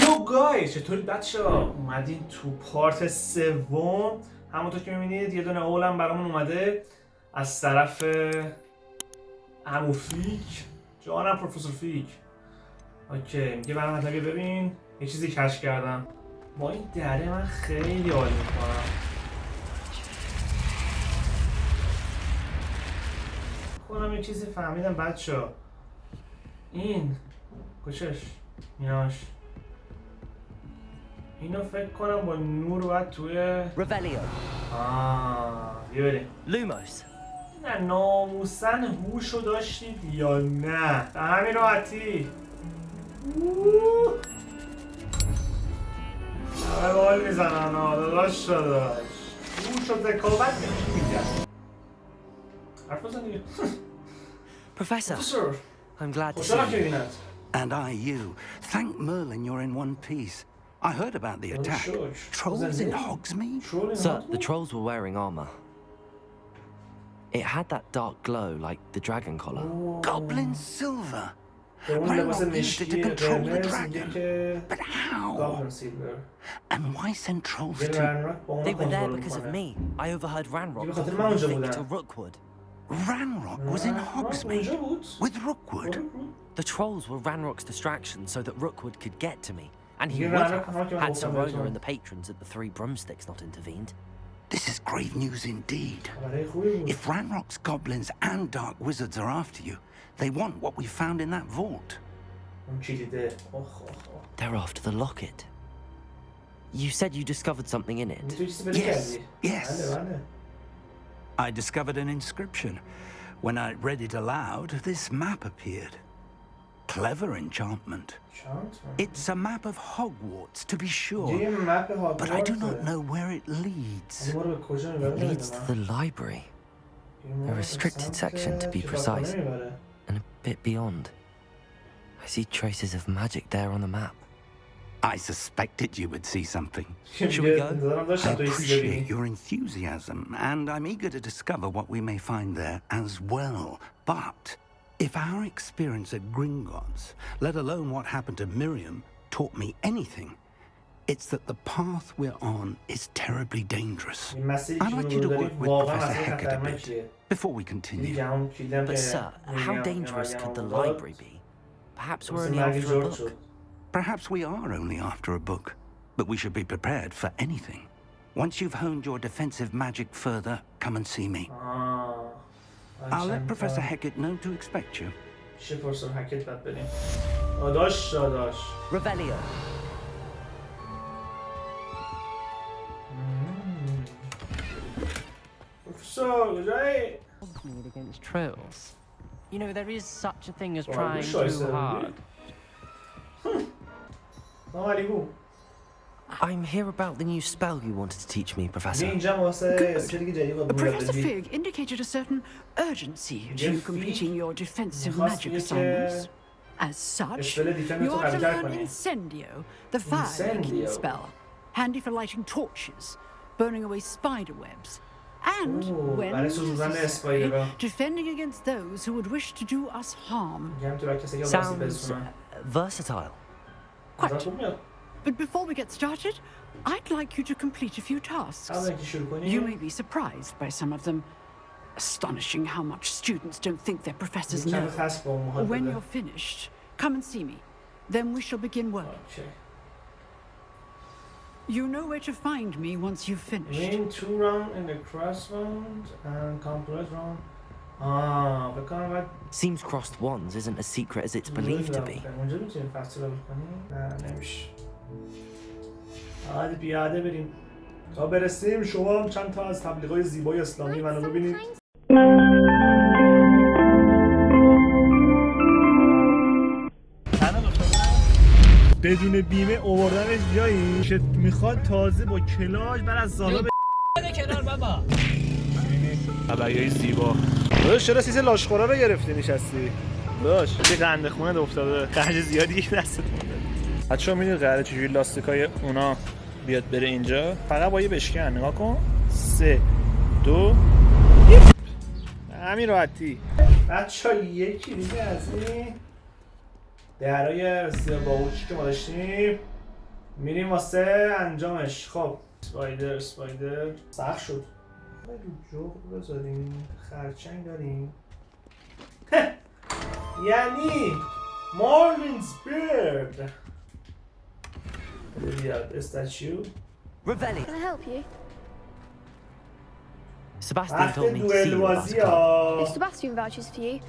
یو گای چطوری بچه‌ها؟ اومدین تو پارت سوم. همونطور که می‌بینید یه دونه اولم برامون اومده از طرف عمو فیک. جانم پروفسور فیک. اوکی میگه برام حتما ببین یه چیزی کشف کردم. با این دره من خیلی حال می‌کنم. کنم یه چیزی فهمیدم بچه‌ها. این کجاش ایناش اینو فکر کنم با نور باید توی رولیا بیا بریم لوموس. نه ناموسن هوشو داشتید یا نه به همین راحتی. همه بال میزنن داداش هوشو ذکاوت نمیشه میگن حرف بزن دیگه. Professor, I'm glad to see you. And I you. Thank Merlin you're in one piece. I heard about the attack. Trolls in Hogsmeade? Sir, the trolls were wearing armor. It had that dark glow like the dragon collar. Goblin silver. Ranrock used it to control the dragon. But how? And why send trolls to... They were there because of me. I overheard Ranrock think to Rookwood. Ranrock was in Hogsmeade with Rookwood. The trolls were Ranrock's distraction so that Rookwood could get to me. And he would have had Sirona and the patrons at the Three Broomsticks not intervened. This is grave news indeed. If Ranrock's goblins and dark wizards are after you, they want what we found in that vault. They're after the locket. You said you discovered something in it. Yes. I discovered an inscription. When I read it aloud, this map appeared. Clever enchantment. It's a map of Hogwarts, to be sure, but I do not know where it leads. It leads to the library. A restricted section, to be precise, and a bit beyond. I see traces of magic there on the map. I suspected you would see something. Shall we go? I appreciate your enthusiasm, and I'm eager to discover what we may find there as well. But if our experience at Gringotts, let alone what happened to Miriam, taught me anything, it's that the path we're on is terribly dangerous. I'd like you to work with Professor Hecat a bit before we continue. But sir, how dangerous could the library be? Perhaps we're only after a book. Perhaps we are only after a book, but we should be prepared for anything. Once you've honed your defensive magic further, come and see me. I'll let Professor Hecat know to expect you. Revelio. Against trolls. You know, there is such a thing as trying too hard. I'm here about the new spell you wanted to teach me, Professor. Professor Fig indicated a certain urgency to completing your defensive magic assignments. As such, you are to learn Incendio, the fire-making spell, handy for lighting torches, burning away spider webs, and, when necessary, defending against those who would wish to do us harm. Sounds versatile. Quite. But before we get started, I'd like you to complete a few tasks. You may be surprised by some of them. Astonishing how much students don't think their professors know. When you're finished, come and see me. Then we shall begin work. You know where to find me once you've finished. Win 2 rounds in the cross round and complete round. Seems crossed wands isn't as secret as it's believed to be. حالا پیاده بریم تا برسیم. شما هم چند تا از تبلیغات زیبای اسلامی منو ببینید. بدون بیمه آوردنش جایی که میخواد تازه با کلاژ بر از سالا کنار بابا. خبریای زیبا. داداش چرا سیز لاشخورا رو گرفتی نشستی؟ داداش یه قنده خونه افتاده. خرج زیادی یک دستت مونده. بچه‌ها میدونید قراره چجوری لاستیکای اونا بیاد بره اینجا؟ فقط با یه بشکن نگاه کن. 3 2 همین راحتی. بچه‌ها یکی دیگه از این درای سیاه باهوشی که ما داشتیم میریم واسه انجامش. خب اسپایدر سخت شد. جغد بذاریم، خرچنگ داریم. یعنی مارلینز بیرد بیاد استاتیو. Revelli. Can I help you? Sebastian told me to see دوئل you about بازی the cup. ها. If Sebastian vouches for you,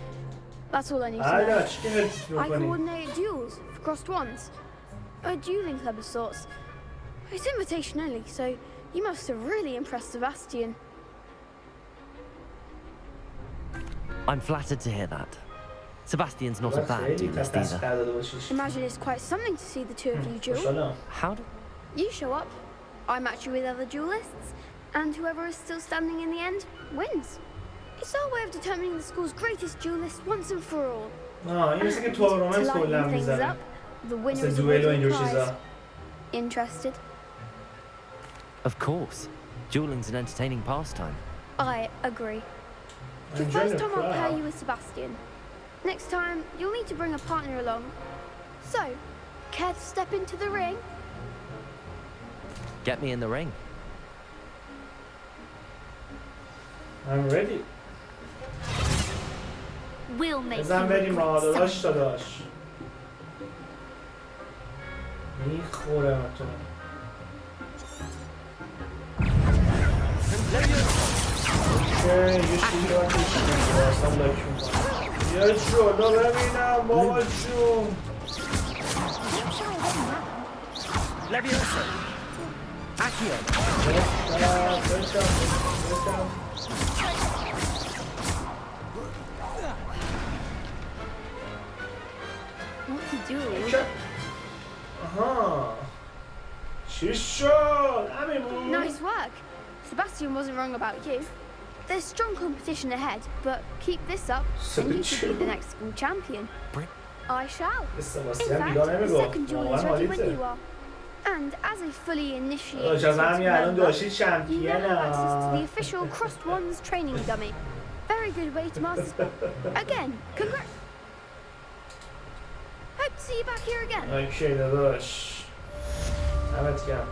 that's all I need to آره know. چی که هرچیز I بکنی. coordinate duels for crossed ones. A dueling club of sorts. It's invitation only, so you must have really impressed Sebastian. I'm flattered to hear that. Sebastian's not a bad خیلی duelist تفصیل either. کرده باشیش. Imagine it's quite something to see the two of you duel. خوشحالم. How do... You show up, I match you with other duelists, and whoever is still standing in the end wins. It's our way of determining the school's greatest duelist once and for all. این مثل که To تورنمنت کلا lighten things میزنه. up, the winner مثل is دوئل و awarded اینجور a prize. چیزا. Interested? Of course. Dueling's an entertaining pastime. I agree. The Enjoy first the time I'll pair crowd. you with Sebastian. Next time, you'll need to bring a partner along. So, care to step into the ring? Get me in the ring. I'm ready. We'll make بزن you بریم regret داداش some. داداش. میخورم تو. یه شیلی باید بشیم. واسم لایک میکنم. بیا جلو ببینم بابا جون. Leviosa. Accio. برشم. What to do? آها. چی شد؟ همین بود. Nice work. Sebastian wasn't wrong about you. There's strong competition ahead, but keep this up and you could be the next school champion. I shall. In سباستیان fact, بیگاه the نمیگفت. second duel واقعا is ready when حالیته. you are. And as a fully initiated داداش از همین الان member, داشتی you now have access to the چمپیونم. official Crossed Wands training dummy. Very good way to master sport. Again, congrats. Hope to see you back here again. اوکی داداش. دمت گرم.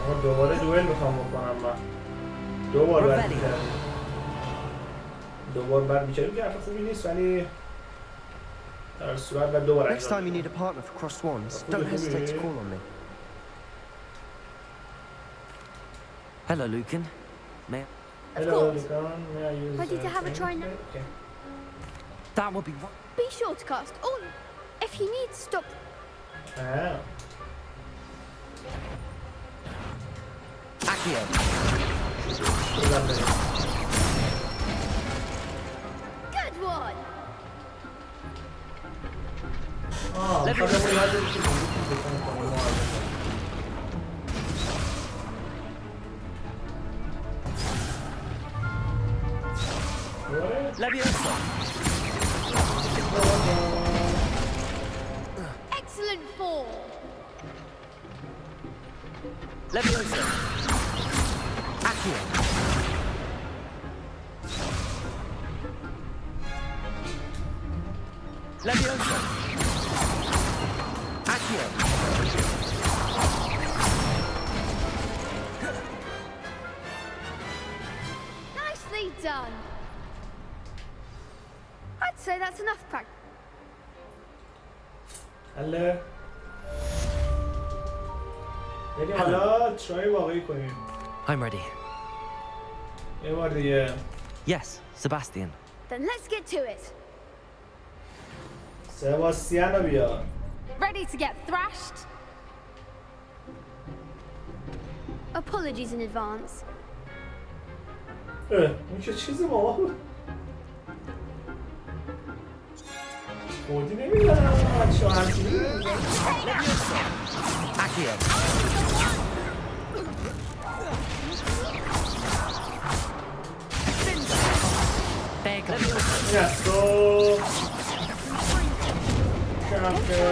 اما دوباره دوئل میخوام بکنم من. دوبار باید میکردیم. دوبار باید میکردیم که حرف خوبی نیست ولی در صورت باید دوباره Next time you need a partner for crossed wands, don't hesitate to call on me. Hello, Lucan. May I... Hello, course. Lucan. May I use Ready to have a try now? Okay. That would be... Be sure to cast all. If you need to stop. Ah. Accio. Good one. خودمون یاد بگیریم که بکنیم کنیم معادله. Leviosa. Excellent fall. Leviosa. Accio. Leviosa. Accio. Nicely done. I'd say that's enough practice. حله بریم حالا ترای واقعی کنیم. I'm ready. یه بار دیگه. Yes, Sebastian. Then let's get to it. سباستیان رو بیار. Ready to get thrashed? Apologies in advance. اون که چیزی ماما بود. خودی نمیدونم چه همچینی Accio. Leviosa. این از تو شمکه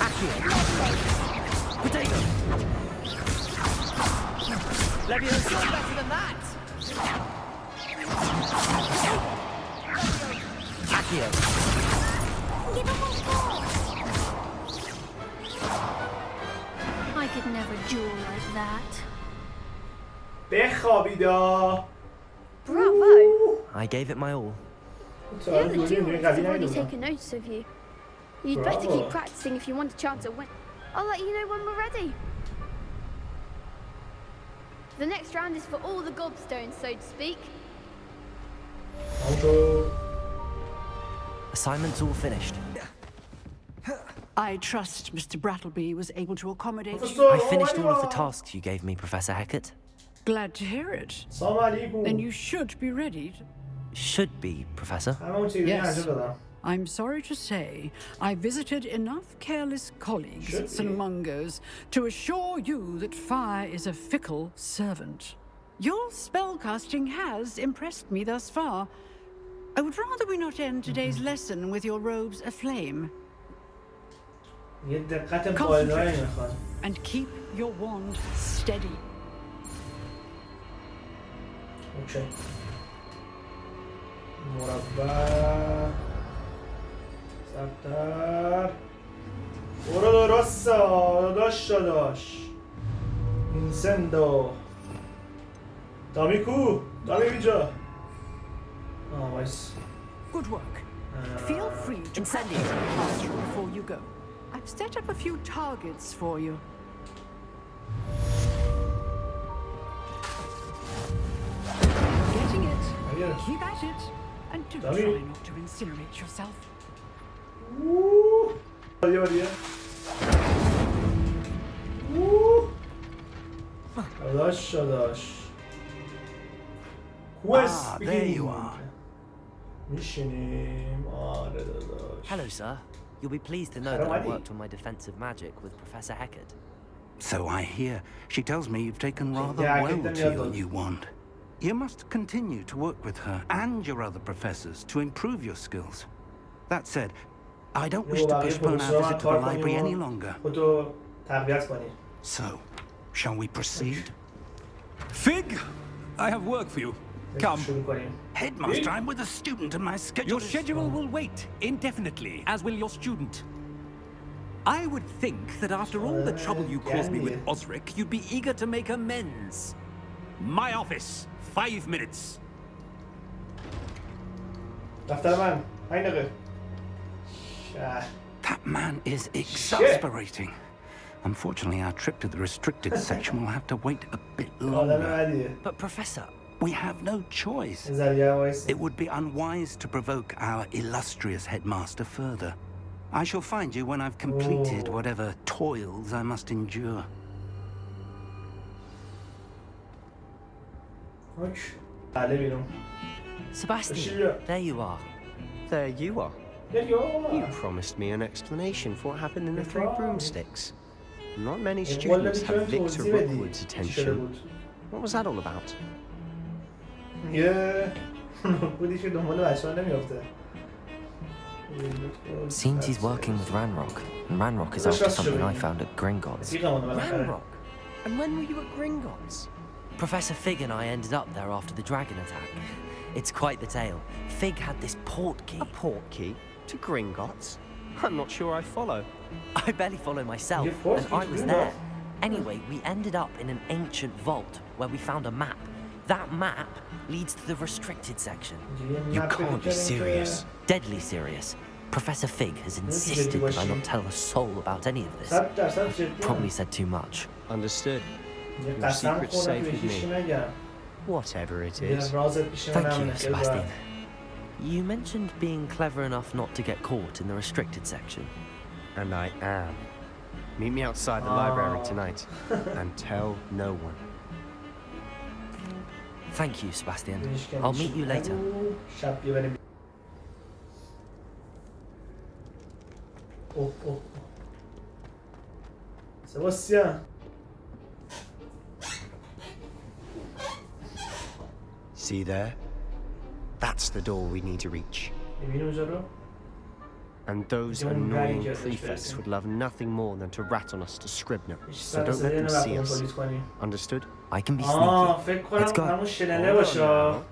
Accio. Potato. Leviosa. Better than that. Accio. could never duel like that. بخوابیدا. Bravo! I gave it my all. The other duelists have already taken notice of you. You'd better keep practicing if you want a chance at win. I'll let you know when we're ready. The next round is for all the gobstones, so to speak. Assignment's all finished. I trust Mr. Brattleby was able to accommodate you. I finished all of the tasks you gave me, Professor Hecat. Glad to hear it. Then you should be ready. Should be, Professor. Yes. I'm sorry to say, I visited enough careless colleagues at St. Mungo's to assure you that fire is a fickle servant. Your spellcasting has impressed me thus far. I would rather we not end today's lesson with your robes aflame. Concentrate and keep your wand steady. Okay. مربع سبتر برو درسته داداش اینسندو دامی کو دامی اینجا وایس Good work. Feel free to practice the classroom before you go. I've set up a few targets for you. Getting it. Keep at it. And do try not to incinerate yourself. داداش Quest there you are. میشینیم آره داداش. Hello, sir. You'll be pleased to know that I worked on my defensive magic with Professor Hecat. So I hear. She tells me you've taken rather well to your new wand. You must continue to work with her and your other professors to improve your skills. That said, I don't wish to postpone our visit to the library any longer. So, shall we proceed? Fig, I have work for you. Come. Headmaster, I'm with a student and my schedule Your schedule will wait indefinitely, as will your student. I would think that after all the trouble you caused me with Osric, you'd be eager to make amends. My office, 5 minutes. That man is exasperating. Unfortunately, our trip to the restricted section will have to wait a bit longer. But Professor... We have no choice. It would be unwise to provoke our illustrious headmaster further. I shall find you when I've completed whatever toils I must endure. Sebastian, there you are. There you are. You promised me an explanation for what happened in the Three Broomsticks. Not many students have Victor Rookwood's attention. What was that all about? Seems he's working with Ranrock, and Ranrock is after something I found at Gringotts. Ranrock? And when were you at Gringotts? Professor Fig and I ended up there after the dragon attack. It's quite the tale. Fig had this port key. A port key? To Gringotts? I'm not sure I follow. I barely follow myself, and I was there. Anyway, we ended up in an ancient vault where we found a map. That map leads to the restricted section. You can't be serious. Deadly serious. Professor Fig has insisted that I not tell a soul about any of this. I've probably said too much. Understood. Your secret's safe with me. Whatever it is. Thank you, Sebastian. You mentioned being clever enough not to get caught in the restricted section. And I am. Meet me outside the library tonight, and tell no one. Thank you, Sebastian. I'll meet you later. Sebastian. See there? That's the door we need to reach. And those annoying prefects would love nothing more than to rat on us to Scribner. So don't let them see us. Understood? I can be sneaky. Let's go.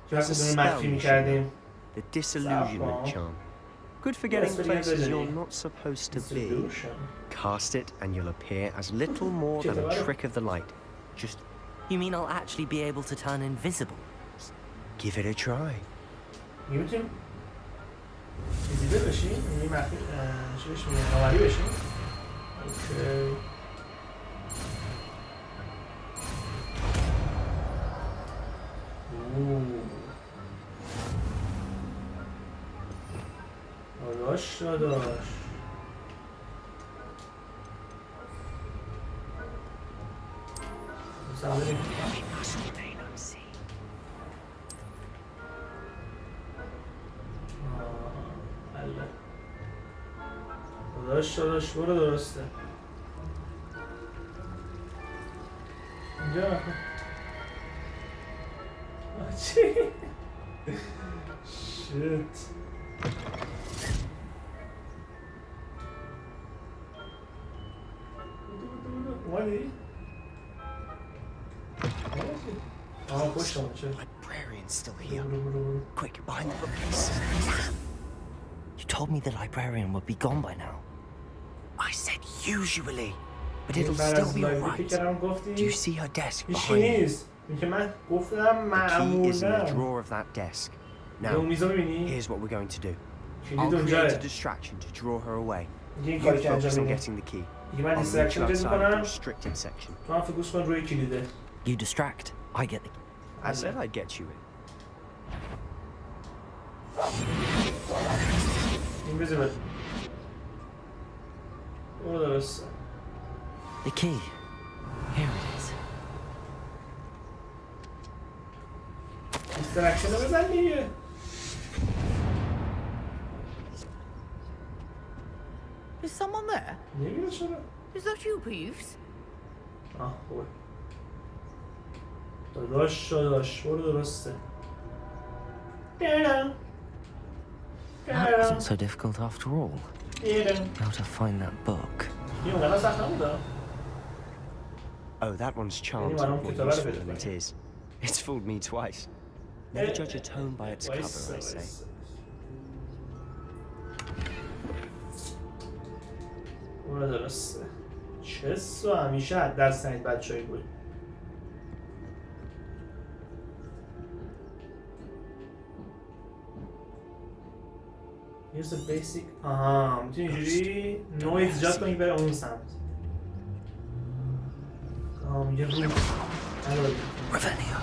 There's a spell, the disillusionment charm. Good for getting places you're not supposed to be. Cast it and you'll appear as little more than a trick of the light. Just... You mean I'll actually be able to turn invisible? Give it a try. میتونیم ویزیبل بشیم؟ یعنی مخفی چی بهش میگن؟ نامری بشیم؟ اوکی داداش داداش برو درسته اینجا چی؟ شیت اومدی؟ Librarian's still here. Quick, behind the bookcase. You told me the librarian would be gone by now. I said usually, but it'll still be alright. Do you see her desk behind you? The key is in the drawer of that desk. Now, here's what we're going to do. I'll create a distraction to draw her away. You focus on getting the key. I'll meet you outside the restricted section. You distract, I get the key. I said I'd get you in. Invisible. The key. Here it is. Distraction بزن دیگه. Is someone there? نمی‌دونم چرا. Is that you, Peeves? خوبه. داداش برو درسته. That wasn't so difficult after all. How to find that book. Oh, that one's charmed more useful than it is. It's fooled me twice. Never judge a tome by its cover, I say. برو درسته. چه همیشه حد در سنید بچه‌ای بود. Here's the basic. میتونی اینجوری نویز ایجاد کنی بره اون سمت. میگه رو. Revelio.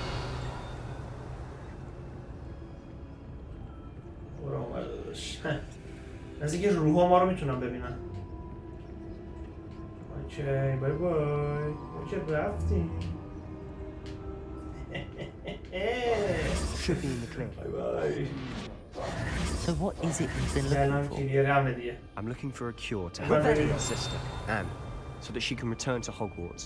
برو اونور داداش. از اینکه روحا ما رو میتونم ببینن. اوکی بای بای. اوکی رفتیم. Should be in the clear. Bye bye. So what is it you've been looking for? I'm looking for a cure to help her sister, Anne, so that she can return to Hogwarts.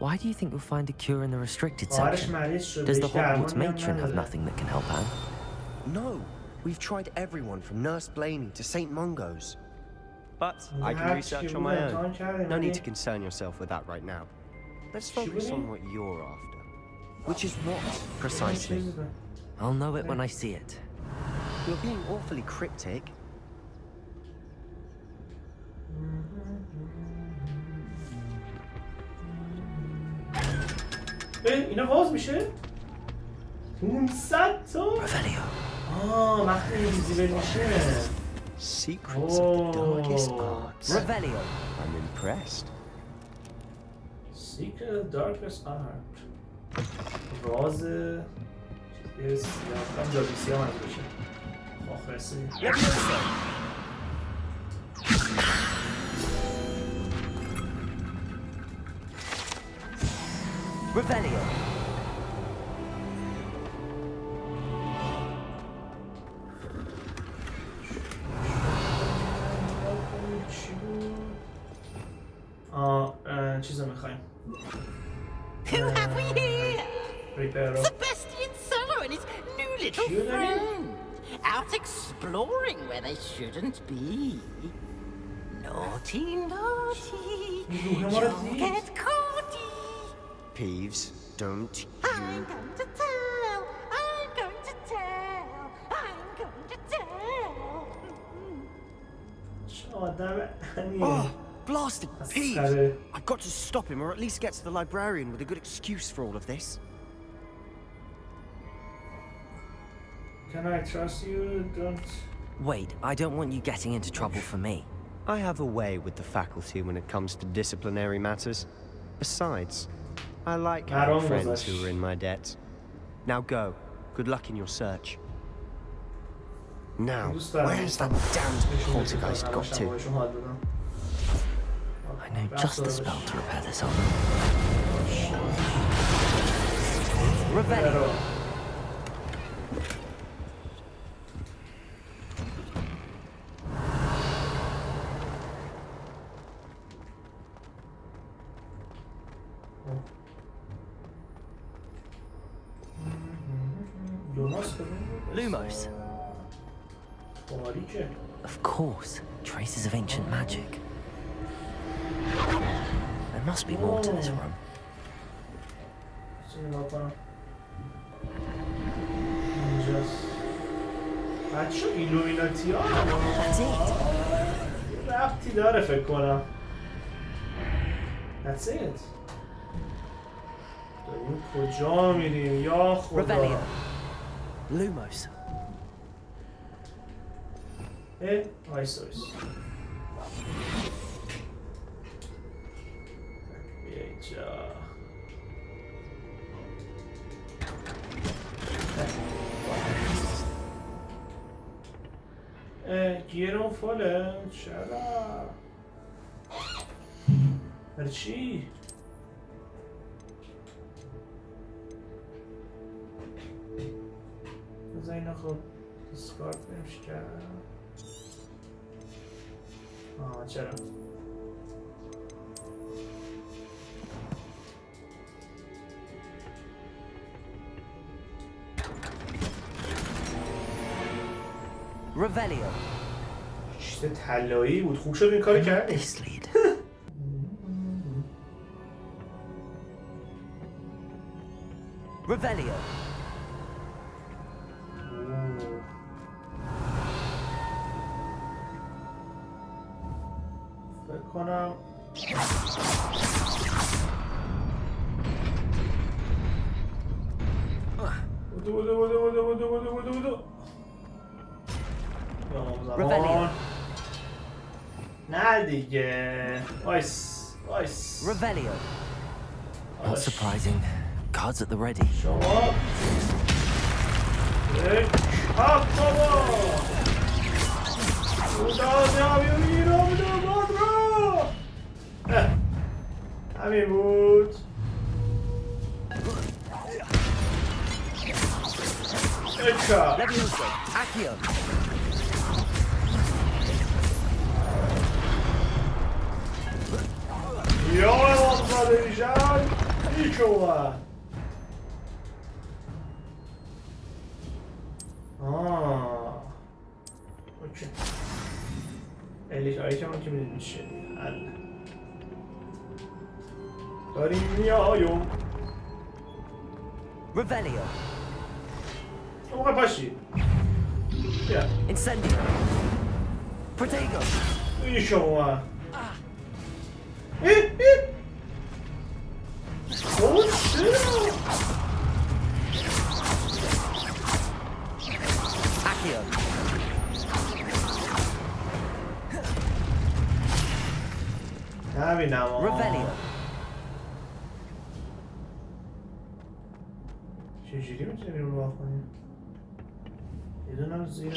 Why do you think you'll find a cure in the restricted section? Does the Hogwarts matron have nothing that can help Anne? No, we've tried everyone from Nurse Blaney to St. Mungo's. But I can research on my own. No need to concern yourself with that right now. Let's focus on what you're after. Which is what, precisely? I'll know it when I see it. You're being awfully cryptic. اینا باز میشه؟ 500 تا؟ Revelio. وقتی اینویزیبل میشه. Secrets of the darkest arts. Revelio. I'm impressed. Secret of the darkest art. راز چیزی سیاه جادوسی هم بشه. آخرسی. Revelio. چیزو میخوایم. Who have we here? Reparo. Sebastian Solo and his new little friend. Out exploring where they shouldn't be. Naughty, naughty. You'll get caughty. Peeves, don't you... I'm going to tell. I'm going to tell. Oh, blasted peeve! I've got to stop him, or at least get to the librarian with a good excuse for all of this. Can I trust you? Don't... Wait, I don't want you getting into trouble for me. I have a way with the faculty when it comes to disciplinary matters. Besides, I like having friends who are in my debt. Now go. Good luck in your search. Now, where's that damned poltergeist got to? I know just the spell to repair this armor. Revelio. Lumos. Of course, traces of ancient magic. There must be more to this room. بچه ایلومیناتی ها That's it. ربطی داره فکر کنم. That's it. داریم کجا میریم یا خدا. Lumos. آیس بیا اینجا. گیرم فاله چرا؟ برای چی؟ بذار اینا خب دیسکارد نمیشه کرد. چرا؟ Revelio. چیز طلایی بود. خوب شد این کارو کردی. Revelio. فکر کنم بودو نه دیگه وایس Revelio. Not surprising. Cards at the ready. شما کپ بابا همین بود. Levioso. Accio. یا امام زاده ایشان هیچ اومد. اوکی الیک آیتم که میدید میشه حل داریم میایم. Revelio. موقع پاشی بیا Incendio. Protego. ایش اومد. Oh shit! Accio. نبینم Revelio. چجوری میتونیم رو راه کنیم؟ یه دونم زیر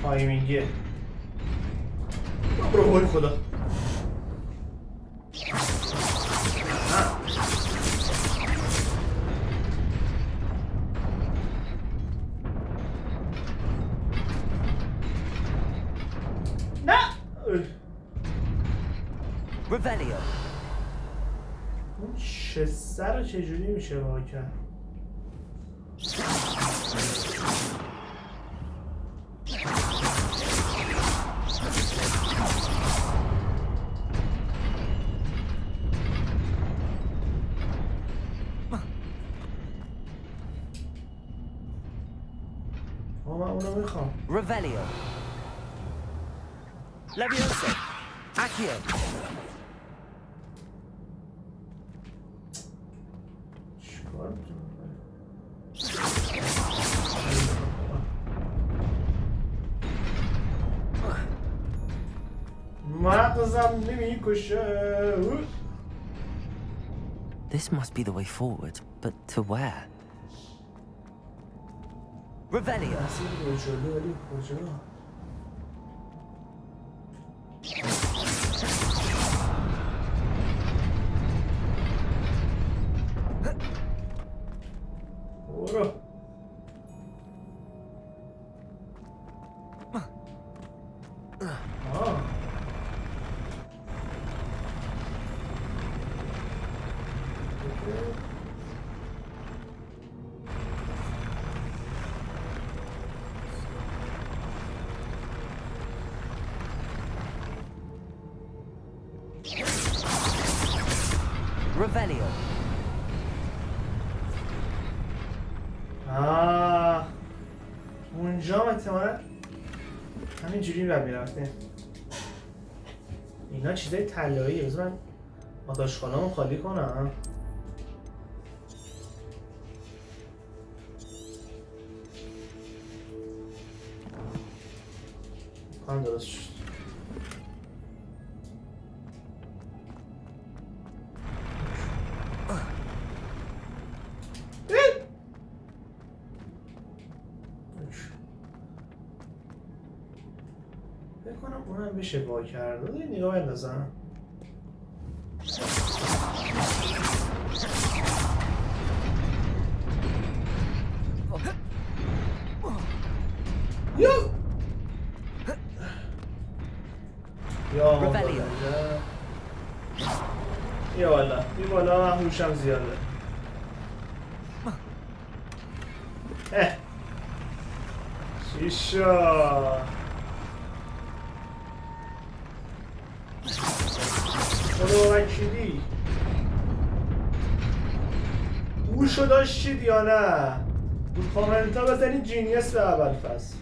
تایمینگه برو بای خدا. Revelio. اون شسته رو چجوری میشه وا کرد؟ من اونو میخوام. Revelio. Leviosa. Accio. چیکار می‌کنم؟ مغزم نمی‌کشه. This must be the way forward, but to where? Revelio. مسیر به جلو ولی کجا؟ برو. Revelio. اونجا احتمالا همینجوری باید میرفتیم. اینا چیزای طلاییه. بذار من آتاشخانه‌مو خالی کنم. کام درست شد. بکنم اونم بشه وا کرده. نگاه بندازم. یا والا بی بالا من هوشم زیاده. چی شد؟ خدا وکیلی هوشو داشتید یا نه؟ رو کامنت ها بزنید جینیس به اول فصل.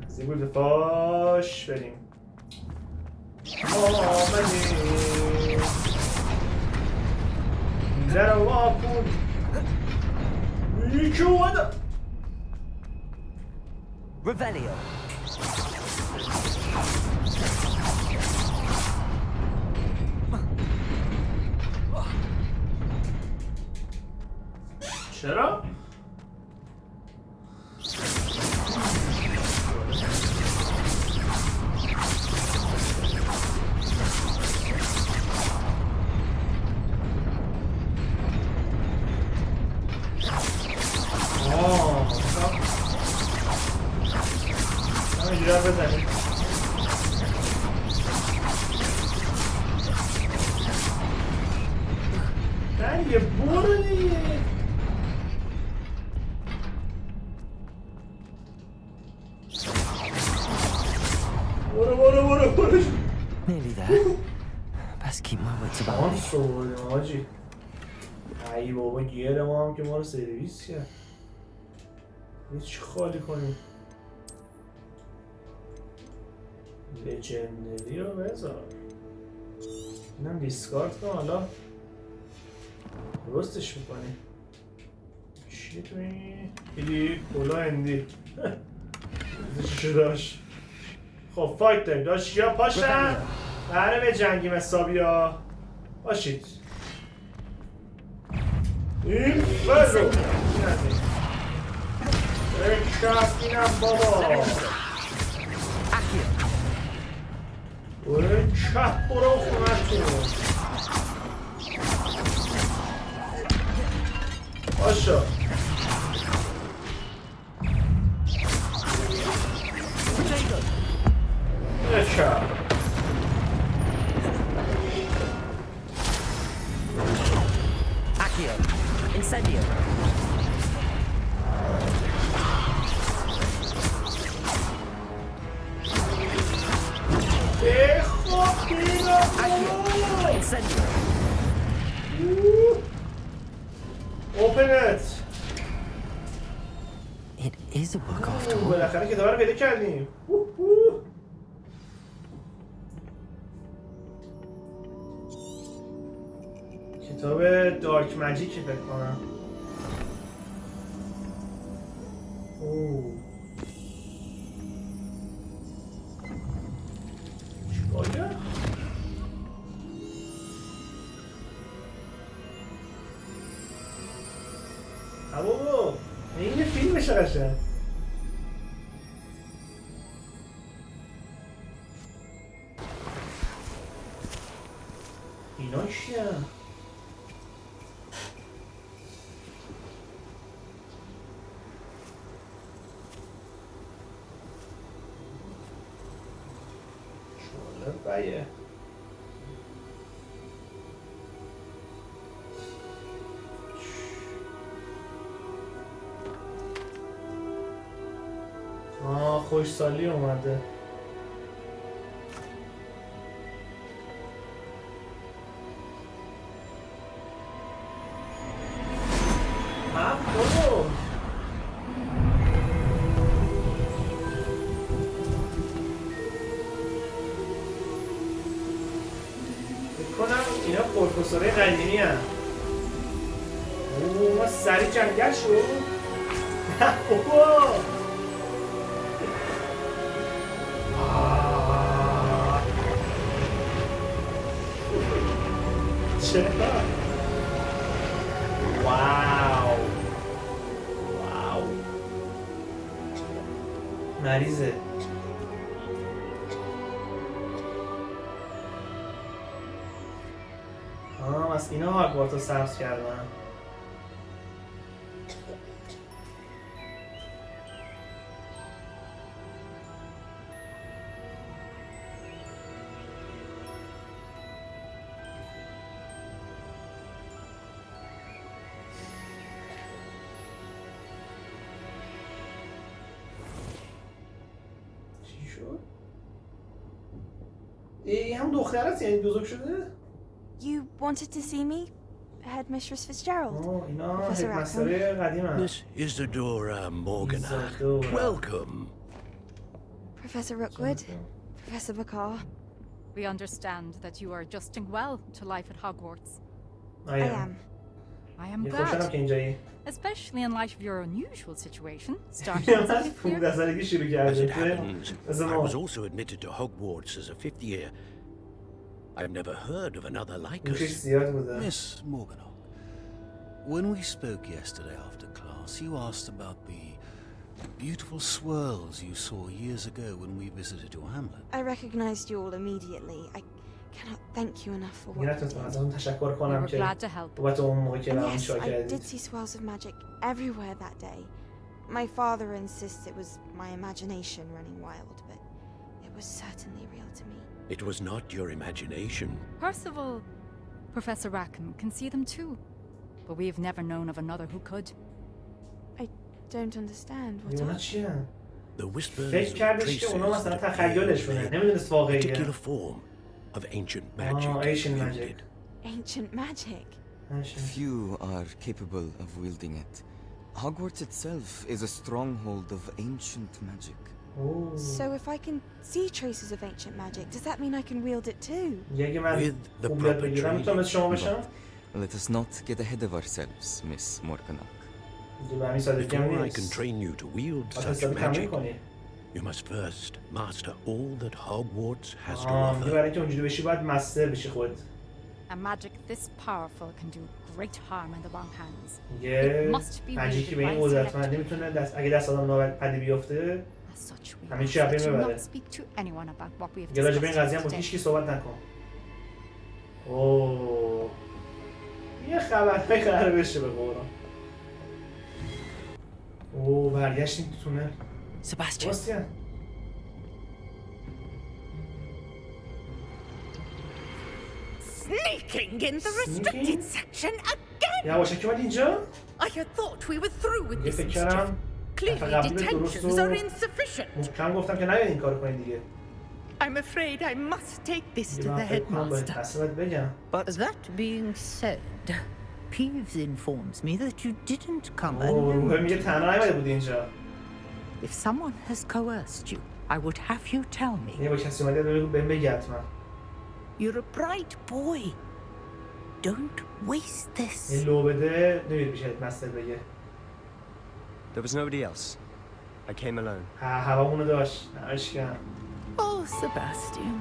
از این بود فاش بریم. آمدیم در واپون یکی اومده. Revelio. چرا؟ همینجوری هم بزنیم. نه یه برو دیگه. برو Nearly there. Best keep my wits about me. سوردیم آجی. ای بابا گیر ما هم که ما رو سرویس کرد. هیچ خالی کنیم. لژندری رو بذار. اینم دیسکارد کن حالا درستش میکنیم. چی تو این؟ ایدی اولا هندی. چی داشت؟ خب فایت داریم داشت یا پاشن قراره به جنگیم حسابی ها باشید. این فرو بکشتینم بابا برای چپ برو خونتون باشا بچپ Incendio. Incendio. Open it. It is a book after all. بالاخره کتاب رو پیدا کردیم. کتاب دارک ماجیک فکر کنم. چیکار کرد؟ بابا این فیلمشه قشنگ. اینا چیه؟ بایه خوشسالی اومده. اینا پروفسورای قدیمی هستن. ما سری جنگل شد. بابا چرا؟ واو واو مریضه. از اینا هاگوارتس رو سبز کردن. چی شد؟ این هم دختر هست یعنی بزرگ شده؟ You wanted to see me, Headmistress Fitzgerald? Professor Rackham. Miss Isadora Morgana. Welcome. Professor Rookwood, Professor Bakar. We understand that you are adjusting well to life at Hogwarts. I am. I am glad. Especially in light of your unusual situation, starting as a fifth year. As it happens, I was also admitted to Hogwarts as a fifth year. I've never heard of another like us. Miss Morgana, when we spoke yesterday after class, you asked about the beautiful swirls you saw years ago when we visited your hamlet. I recognized you all immediately. I cannot thank you enough for what you did. We were glad to help. And yes, I did see swirls of magic everywhere that day. My father insists it was my imagination running wild, but it was certainly real to me. It was not your imagination. Percival, Professor Rackham can see them too, but we've never known of another who could. I don't understand what The whispers of traces a particular form of ancient magic. Ancient magic? Few are capable of wielding it. Hogwarts itself is a stronghold of ancient magic. So if I can see traces of ancient magic, does that mean I can wield it too? With the proper training. Let us not get ahead of ourselves, Miss Morgana. Before I can train you to wield such magic, you must first master all that Hogwarts has to offer. A magic this powerful can do great harm in the wrong hands. It must be wielded by select. As such, we ask that you not speak to anyone about what we have discussed today. یه خبرهای قرار بشه به قرآن. برگشتیم تو تونل. Sebastian. Sneaking in the restricted section again. یواشکی اومد اینجا؟ I had thought we were through with this mischief. Clearly detentions are insufficient. محکم گفتم که نباید این کارو کنید دیگه. I'm afraid I must take this to the headmaster. But that being said, Peeves informs me that you didn't come alone. If someone has coerced you, I would have you tell me. You're a bright boy. Don't waste this. There was nobody else. I came alone. Oh, Sebastian.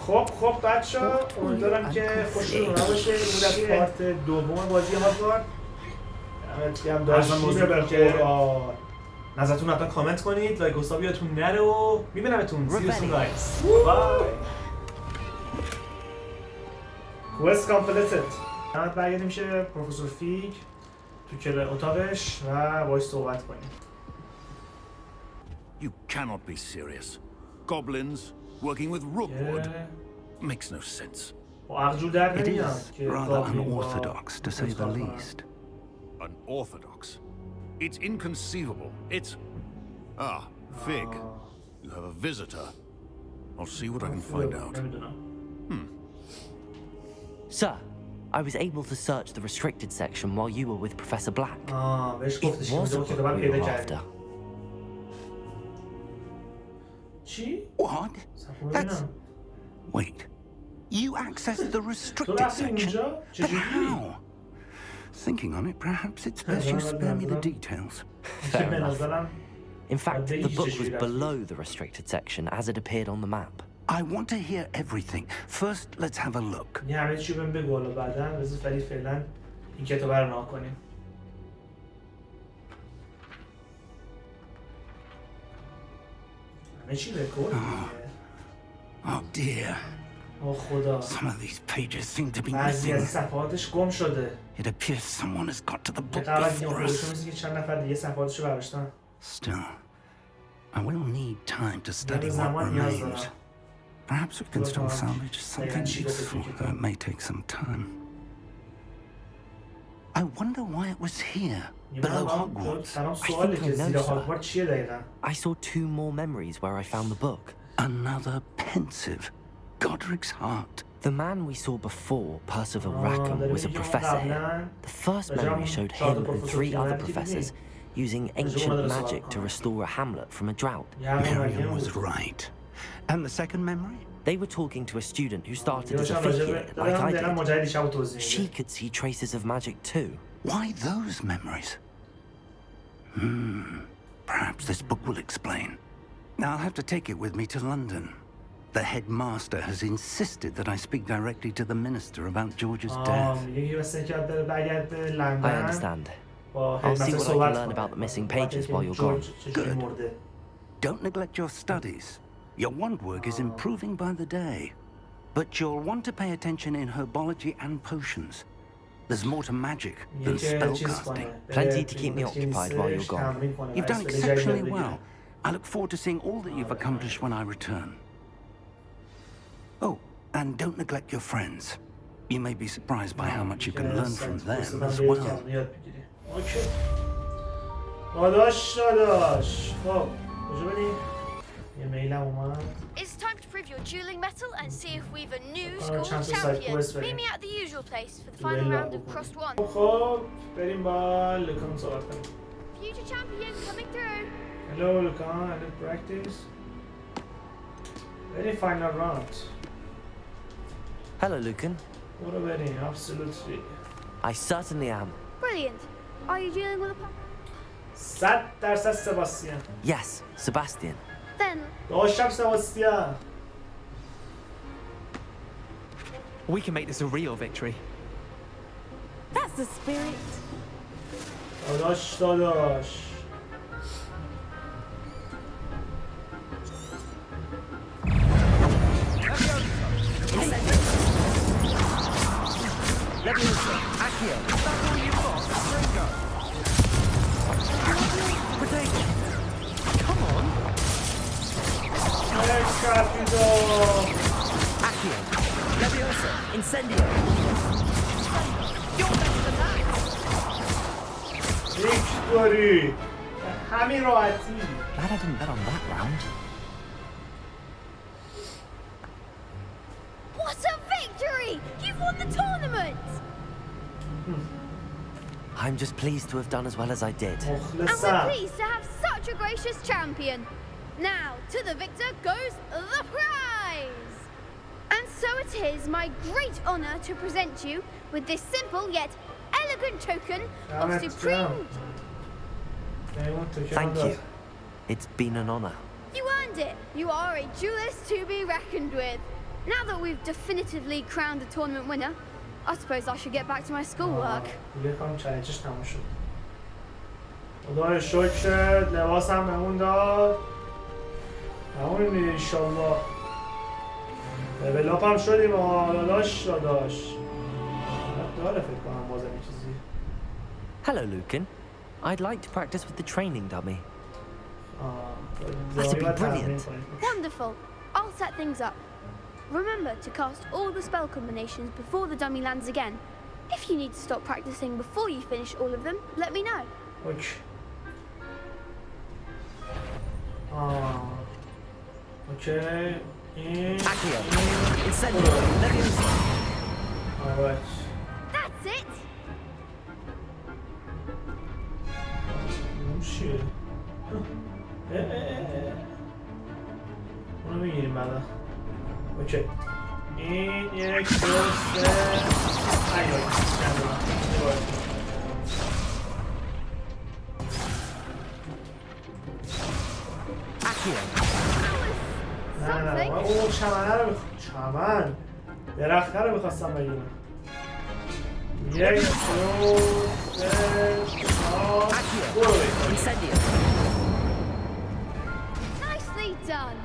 خب بچه‌ها امیدوارم که خوشتون باشه. این پارت دوم بازی هاگوارد. هم داشتیم که نظرتون حتما کامنت کنید، لایک و ساب یادتون نره و میبینمتون. See you soon guys. Bye. Quest completed. بعد برگردیم میشه پروفسور فیگ تو اتاقش و باهاش صحبت کنیم. You cannot be serious. Goblins working with Rookwood makes no sense. It is rather unorthodox, to say the least. Unorthodox? It's inconceivable. It's... Ah, Fig. You have a visitor. I'll see what I can find out. Sir, I was able to search the restricted section while you were with Professor Black. It was a book we were after. What? That's... Wait. You accessed the restricted section? But how? Thinking on it, perhaps it's best you spare me the details. Fair enough. In fact, the book was below the restricted section as it appeared on the map. I want to hear everything. First, let's have a look. Oh dear. Some of these pages seem to be missing. It appears someone has got to the book before us. Still, I will need time to study what remains. Perhaps we can still salvage something useful, though it may take some time. I wonder why it was here, below Hogwarts. I think I know, sir. I saw 2 more memories where I found the book. Another pensive. Godric's heart. The man we saw before, Percival Rackham, was a professor here. The first memory showed him and 3 other professors using ancient magic to restore a hamlet from a drought. Miriam was right. And the second memory? They were talking to a student who started as a 5th year, like I did. She could see traces of magic too. Why those memories? Perhaps this book will explain. I'll have to take it with me to London. The headmaster has insisted that I speak directly to the minister about George's death. I understand. I'll see what I can learn about the missing pages while you're gone. Good. Don't neglect your studies. Your wand work is improving by the day. But you'll want to pay attention in herbology and potions. There's more to magic than spellcasting. Plenty to keep me occupied while you're gone. You've done exceptionally well. I look forward to seeing all that you've accomplished when I return. Oh, and don't neglect your friends. You may be surprised by how much you can learn from them as well. Okay. It's time to prove your dueling mettle and see if we've a new school champion. Meet me at the usual place for the final round of Crossed One. Future champion coming through. Hello, Lucan. I did practice. Very final round. Hello, Lucan. What a wedding, absolutely. I certainly am. Brilliant. Are you dealing with a... 100% Sebastian. Yes, Sebastian. Then... Sebastian. We can make this a real victory. That's the spirit. داداش. Leviosa, Accio, that's all you've got, Stringo. Potato. Come on. Accio, Leviosa, Incendio. You're better than that. داری همین راحتی. Glad I didn't bet on that round. What a victory! You've won the tournament! I'm just pleased to have done as well as I did. And we're pleased to have such a gracious champion. Now, to the victor goes the prize! And so it is my great honor to present you with this simple yet elegant token of supreme... Thank you. It's been an honor. You earned it. You are a duelist to be reckoned with. Now that we've definitively crowned the tournament winner, I suppose I should get back to my schoolwork. خدای شکر لباسم بهمون داد. همون میره انشالله. لول اپ هم شدیم داداش. داره فکر کنم بازم یه چیزی. Hello, Lucan. I'd like to practice with the training dummy. That'd be brilliant. Wonderful. I'll set things up. Remember to cast all the spell combinations before the dummy lands again. If you need to stop practicing before you finish all of them, let me know. Okay. Okay. Accio. Incendio. Leviosa. Alright. That's it. چیه؟ اونو میگیریم بعدا. اوکی. این یک دو سه ایوه نه اون چمنه رو چمن درخته رو میخواستم بگیرم. یک دو سه چهار Incendio. Nicely done.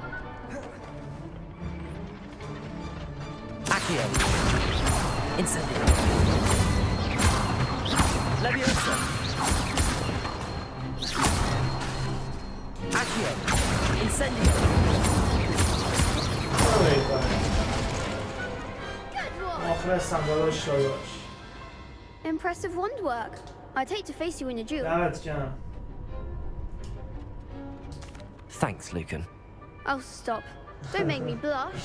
Accio. Incendio. Leviosa. Accio. Incendio. آخرستم داداش. Impressive wand work. I'd hate to face you in a duel. دمت گرم. Thanks, Lucan. Oh, stop. Don't make me blush.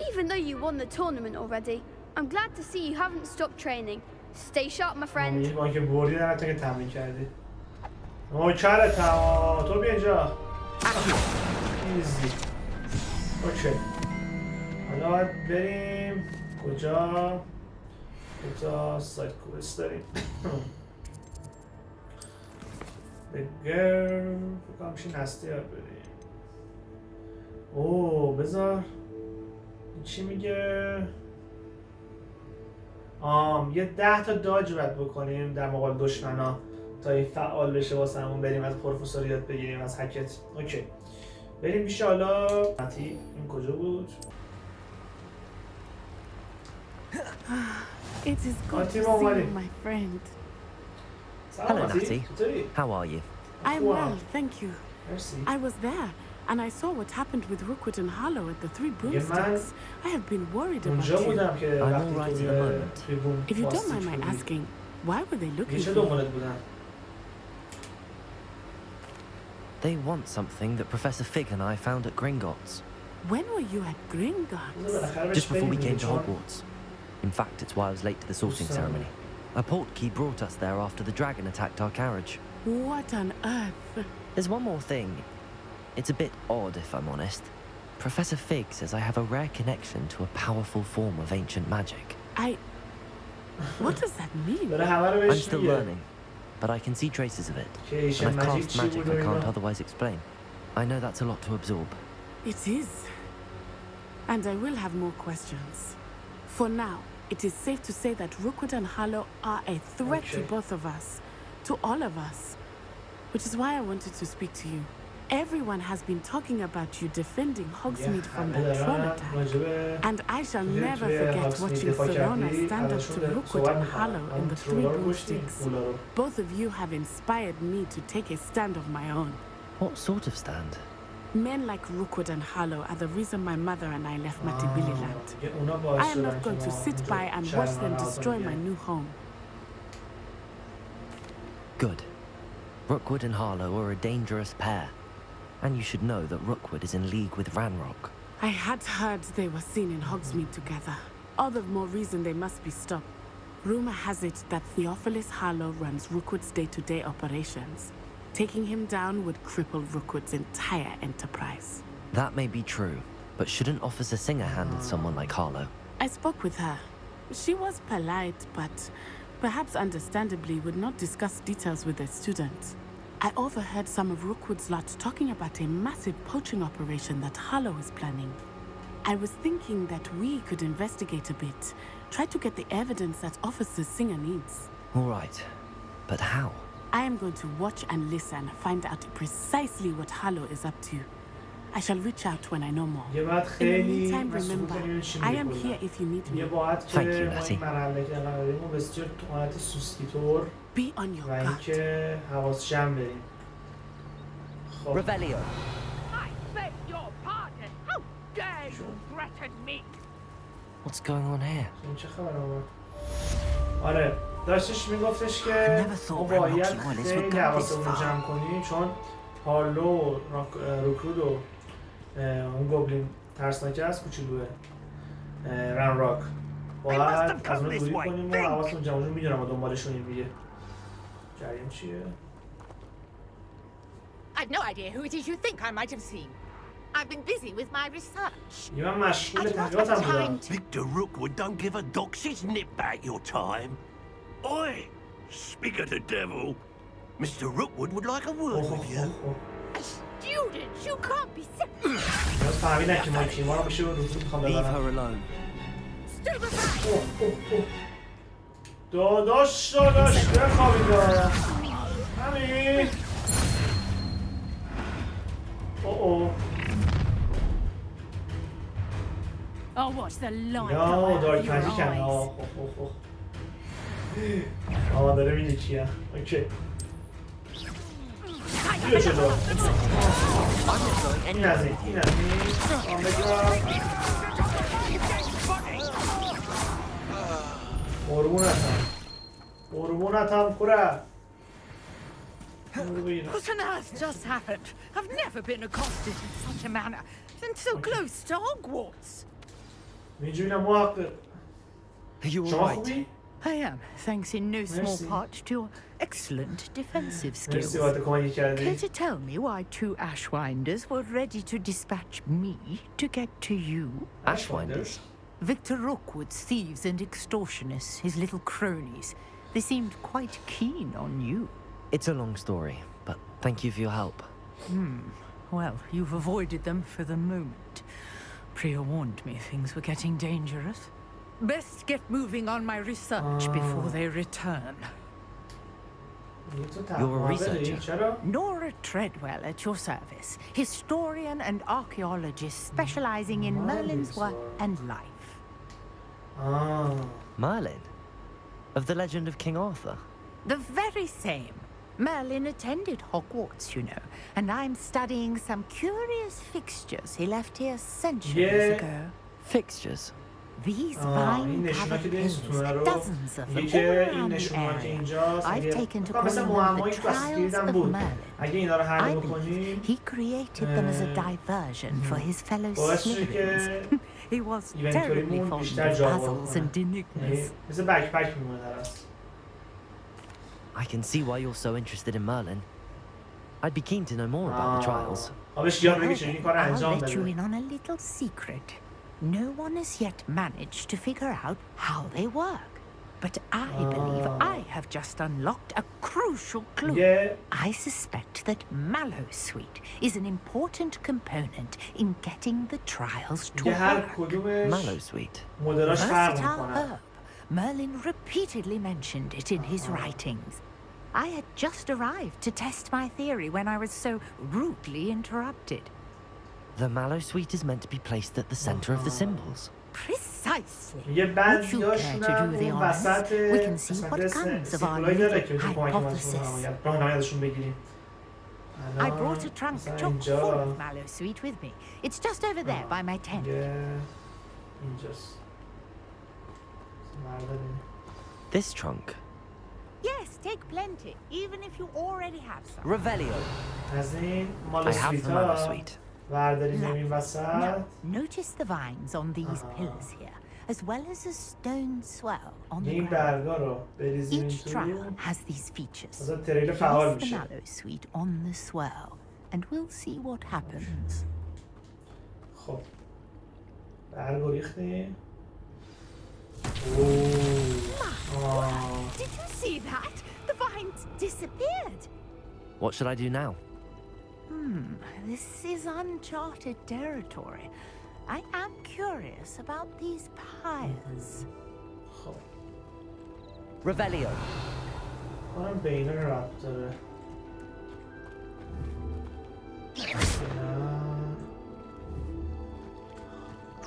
Even though you won the tournament already, I'm glad to see you haven't stopped training. Stay sharp, my friend. ما که بردی نمیتونه که تمرین کردی. نوکرتم. تو بیا اینجا. ایزی. اوکی. حالا باید بریم کجا؟ کجا سایت کوست داریم. بگر بکنم میشه نسته یاد بریم. اوه بذار چی میگه؟ یه 10 تا داج باید بکنیم در مقابل دشمنا تا این فعال بشه واسه همون بریم از پروفسور یاد بگیریم از هکت. اوکی بریم میشه حالا این کجا بود؟ It is good to see you, my friend. Hello, Natty. How are you? I'm well, thank you. I was there, and I saw what happened with Rookwood and Harlow at the Three Broomsticks. I have been worried about you. I'm all right at the moment. If you don't mind my asking, why were they looking for you? They want something that Professor Fig and I found at Gringotts. When were you at Gringotts? Just before we came to Hogwarts. In fact, it's why I was late to the sorting ceremony. A portkey brought us there after the dragon attacked our carriage. What on earth? There's one more thing. It's a bit odd, if I'm honest. Professor Fig says I have a rare connection to a powerful form of ancient magic. What does that mean? I'm still learning, but I can see traces of it. And I've cast magic I can't otherwise explain. I know that's a lot to absorb. It is. And I will have more questions. For now, it is safe to say that Rookwood and Harlow are a threat to both of us, to all of us, which is why I wanted to speak to you. Everyone has been talking about you defending Hogsmeade from that troll attack, and I shall never forget watching Verona stand up to Rookwood and Harlow in the Three Broomsticks. Both of you have inspired me to take a stand of my own. What sort of stand? Men like Rookwood and Harlow are the reason my mother and I left Matibili land. I am not going to sit by and watch them destroy my new home. Good. Rookwood and Harlow are a dangerous pair. And you should know that Rookwood is in league with Ranrock. I had heard they were seen in Hogsmeade together. All the more reason they must be stopped. Rumor has it that Theophilus Harlow runs Rookwood's day-to-day operations. Taking him down would cripple Rookwood's entire enterprise. That may be true, but shouldn't Officer Singer handle someone like Harlow? I spoke with her. She was polite, but perhaps understandably would not discuss details with a student. I overheard some of Rookwood's lot talking about a massive poaching operation that Harlow is planning. I was thinking that we could investigate a bit, try to get the evidence that Officer Singer needs. All right, but how? I am going to watch and listen, find out precisely what Harlow is up to. I shall reach out when I know more. In the meantime, remember, I am here if you need me. Thank you, Letty. Be on your guard. Revelio. I beg your pardon. How dare you threaten me? What's going on here? آره داشتش میگفتش که ما باید خیلی حواسمون رو جمع کنیم چون هارلو روکرود و اون گوبلین ترسناکه هست کوچولوه رنراک باید از اون دوری کنیم و حواسمون جمع کنیم میدونم و دنبالشونیم دیگه جریان چیه؟ I've no idea who it is you think I might have seen. I've been busy with my research. من مشغول تحقیقاتم بودم. Victor Rookwood don't give a doxy's nip back your time. Oi! Speak of the devil. Mr. Rookwood would like a word with you. Students, you can't be serious. فهمیدن که ما کیم ما رو میشه روزو میخوام ببرم. داداش بخوابیدم. همین. Oh, what's the light? No, دارک ماجیک هم. داره میگه کیه. اوکی. بیا جلو. این از این. قربونتم کوره. What on earth just happened? I've never been accosted in such a manner, and so close to Hogwarts. Are you all right? I am, thanks in no small part to your excellent defensive skills. Care to tell me why two Ashwinders were ready to dispatch me to get to you? Ashwinders? Victor Rookwood's thieves and extortionists, his little cronies. They seemed quite keen on you. It's a long story, but thank you for your help. Well, you've avoided them for the moment. Priya warned me things were getting dangerous. Best get moving on my research before they return. You're a researcher? Nora Treadwell at your service. Historian and archaeologist specializing in Merlin's work and life. Merlin? Of the legend of King Arthur? The very same. Merlin attended Hogwarts, you know, and I'm studying some curious fixtures he left here centuries ago. Fixtures? These vine-covered pillars, dozens of them all around the area. I've taken to calling them the Trials of Merlin. I believe he created them as a diversion for his fellow Slytherins. He was terribly fond of puzzles and enigmas. I can see why you're so interested in Merlin. I'd be keen to know more about the trials. I'll let you in on a little secret. No one has yet managed to figure out how they work. But I believe I have just unlocked a crucial clue. I suspect that Mallowsweet is an important component in getting the trials to work. Mallowsweet? Versatile herb. Merlin repeatedly mentioned it in his writings. I had just arrived to test my theory when I was so rudely interrupted. The Mallowsweet is meant to be placed at the center of the symbols. Precisely. If you care to do the honors, we can see what comes of our little hypothesis. I brought a trunk chock full of Mallowsweet with me. It's just over there by my tent. This trunk? Yes, take plenty, even if you already have some. Revelio. از این مال I have the سویتا manor suite. برداریم این وسط. Now, notice the vines on these pillars here, as well as a stone swell on the این ground. برگا رو بریزیم Each این trial has these features. مثلا تریل فعال Place the میشه. mallow sweet on the swell, and we'll see what happens. خب برگو ریختیم. Did you see that? The vines disappeared. What should I do now? This is uncharted territory. I am curious about these pyres. خب Revelio. کنم به اینا ربط داره.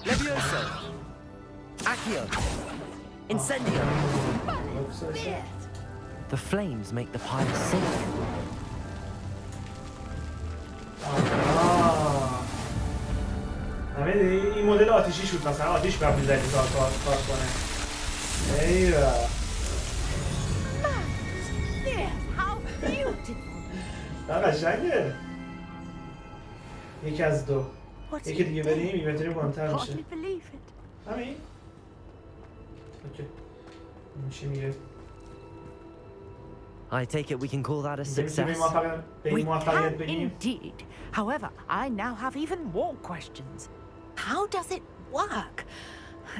Levioso. Accio. Incendio. The flames make the pyre sink. همه این مدل آتیشی شد مثلا آتیش باید میزدی تا کار کنه. ایوه قشنگه. یکی از دو. یکی دیگه بریم ایونتری مهمتر میشه. همین؟ اوکی. میشه میگه. I take it we can call that a success. We can indeed. However, I now have even more questions. How does it work?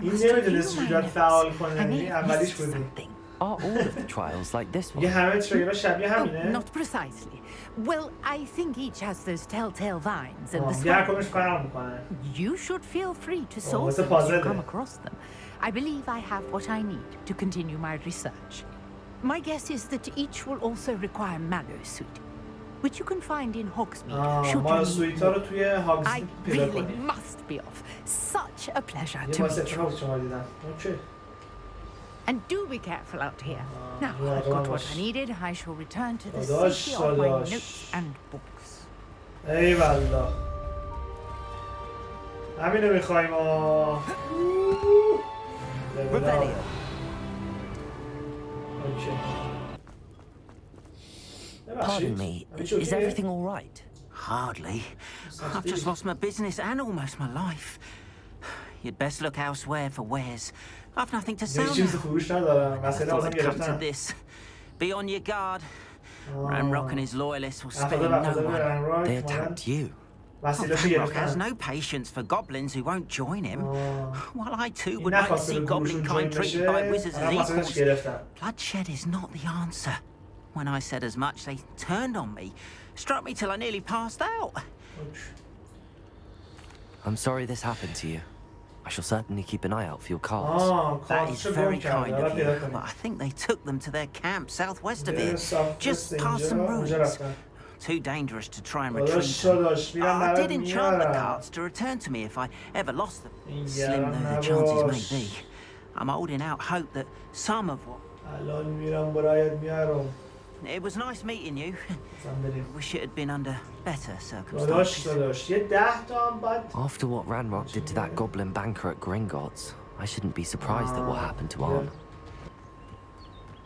این نمیدونست چجوری فعال کنه. این اولیش بودی. Are all of the trials like this one? یه همه تریلر شبیه همینه؟ Not precisely. Well, I think each has those telltale vines and the هر کدومش فرق میکنه. You should feel free to solve them as you come across them. I believe I have what I need to continue my research. My guess is that each will also require mallow sweet, which you can find in Hogsmeade. mallow sweet رو توی I really must be off. Such a pleasure to meet you. Okay. And do be careful out here. Now I've got what I needed. I shall return to the city of my notes and books. ای والله. همینو میخوایم Revelio. Pardon me, is everything all right? Hardly. I've just lost my business and almost my life. You'd best look elsewhere for wares. I've nothing to sell now. I thought it'd come to this. Be on your guard. Ranrock and his loyalists will spare no one. They attacked you. Ranrock has no patience for goblins who won't join him. While I too would like to see goblin kind treated by wizards as equals, bloodshed is not the answer. When I said as much, they turned on me, struck me till I nearly passed out. I'm sorry this happened to you. I shall certainly keep an eye out for your cards. That is very kind of you, but I think they took them to their camp southwest of here, just past some ruins. Too dangerous to try and retrieve them. I did enchant the cards to return to me if I ever lost them, slim though the chances may be. I'm holding out hope that some of what... It was nice meeting you. Wish it had been under better circumstances. After what Ranrock did to that goblin banker at Gringotts, I shouldn't be surprised at what happened to Arn.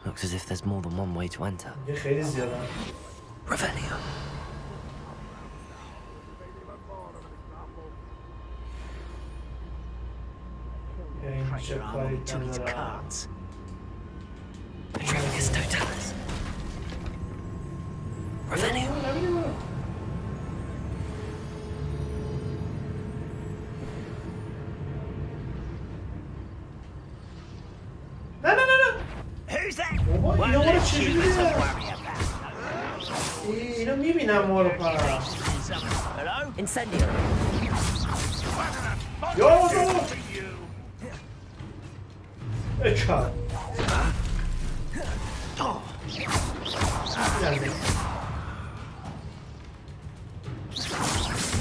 Looks as if there's more than one way to enter. Revelio. To its cards. Patroclus Totalis. Revelio. Who's that? One less human to worry about. اینو میبینم ما رو Incendio. اچار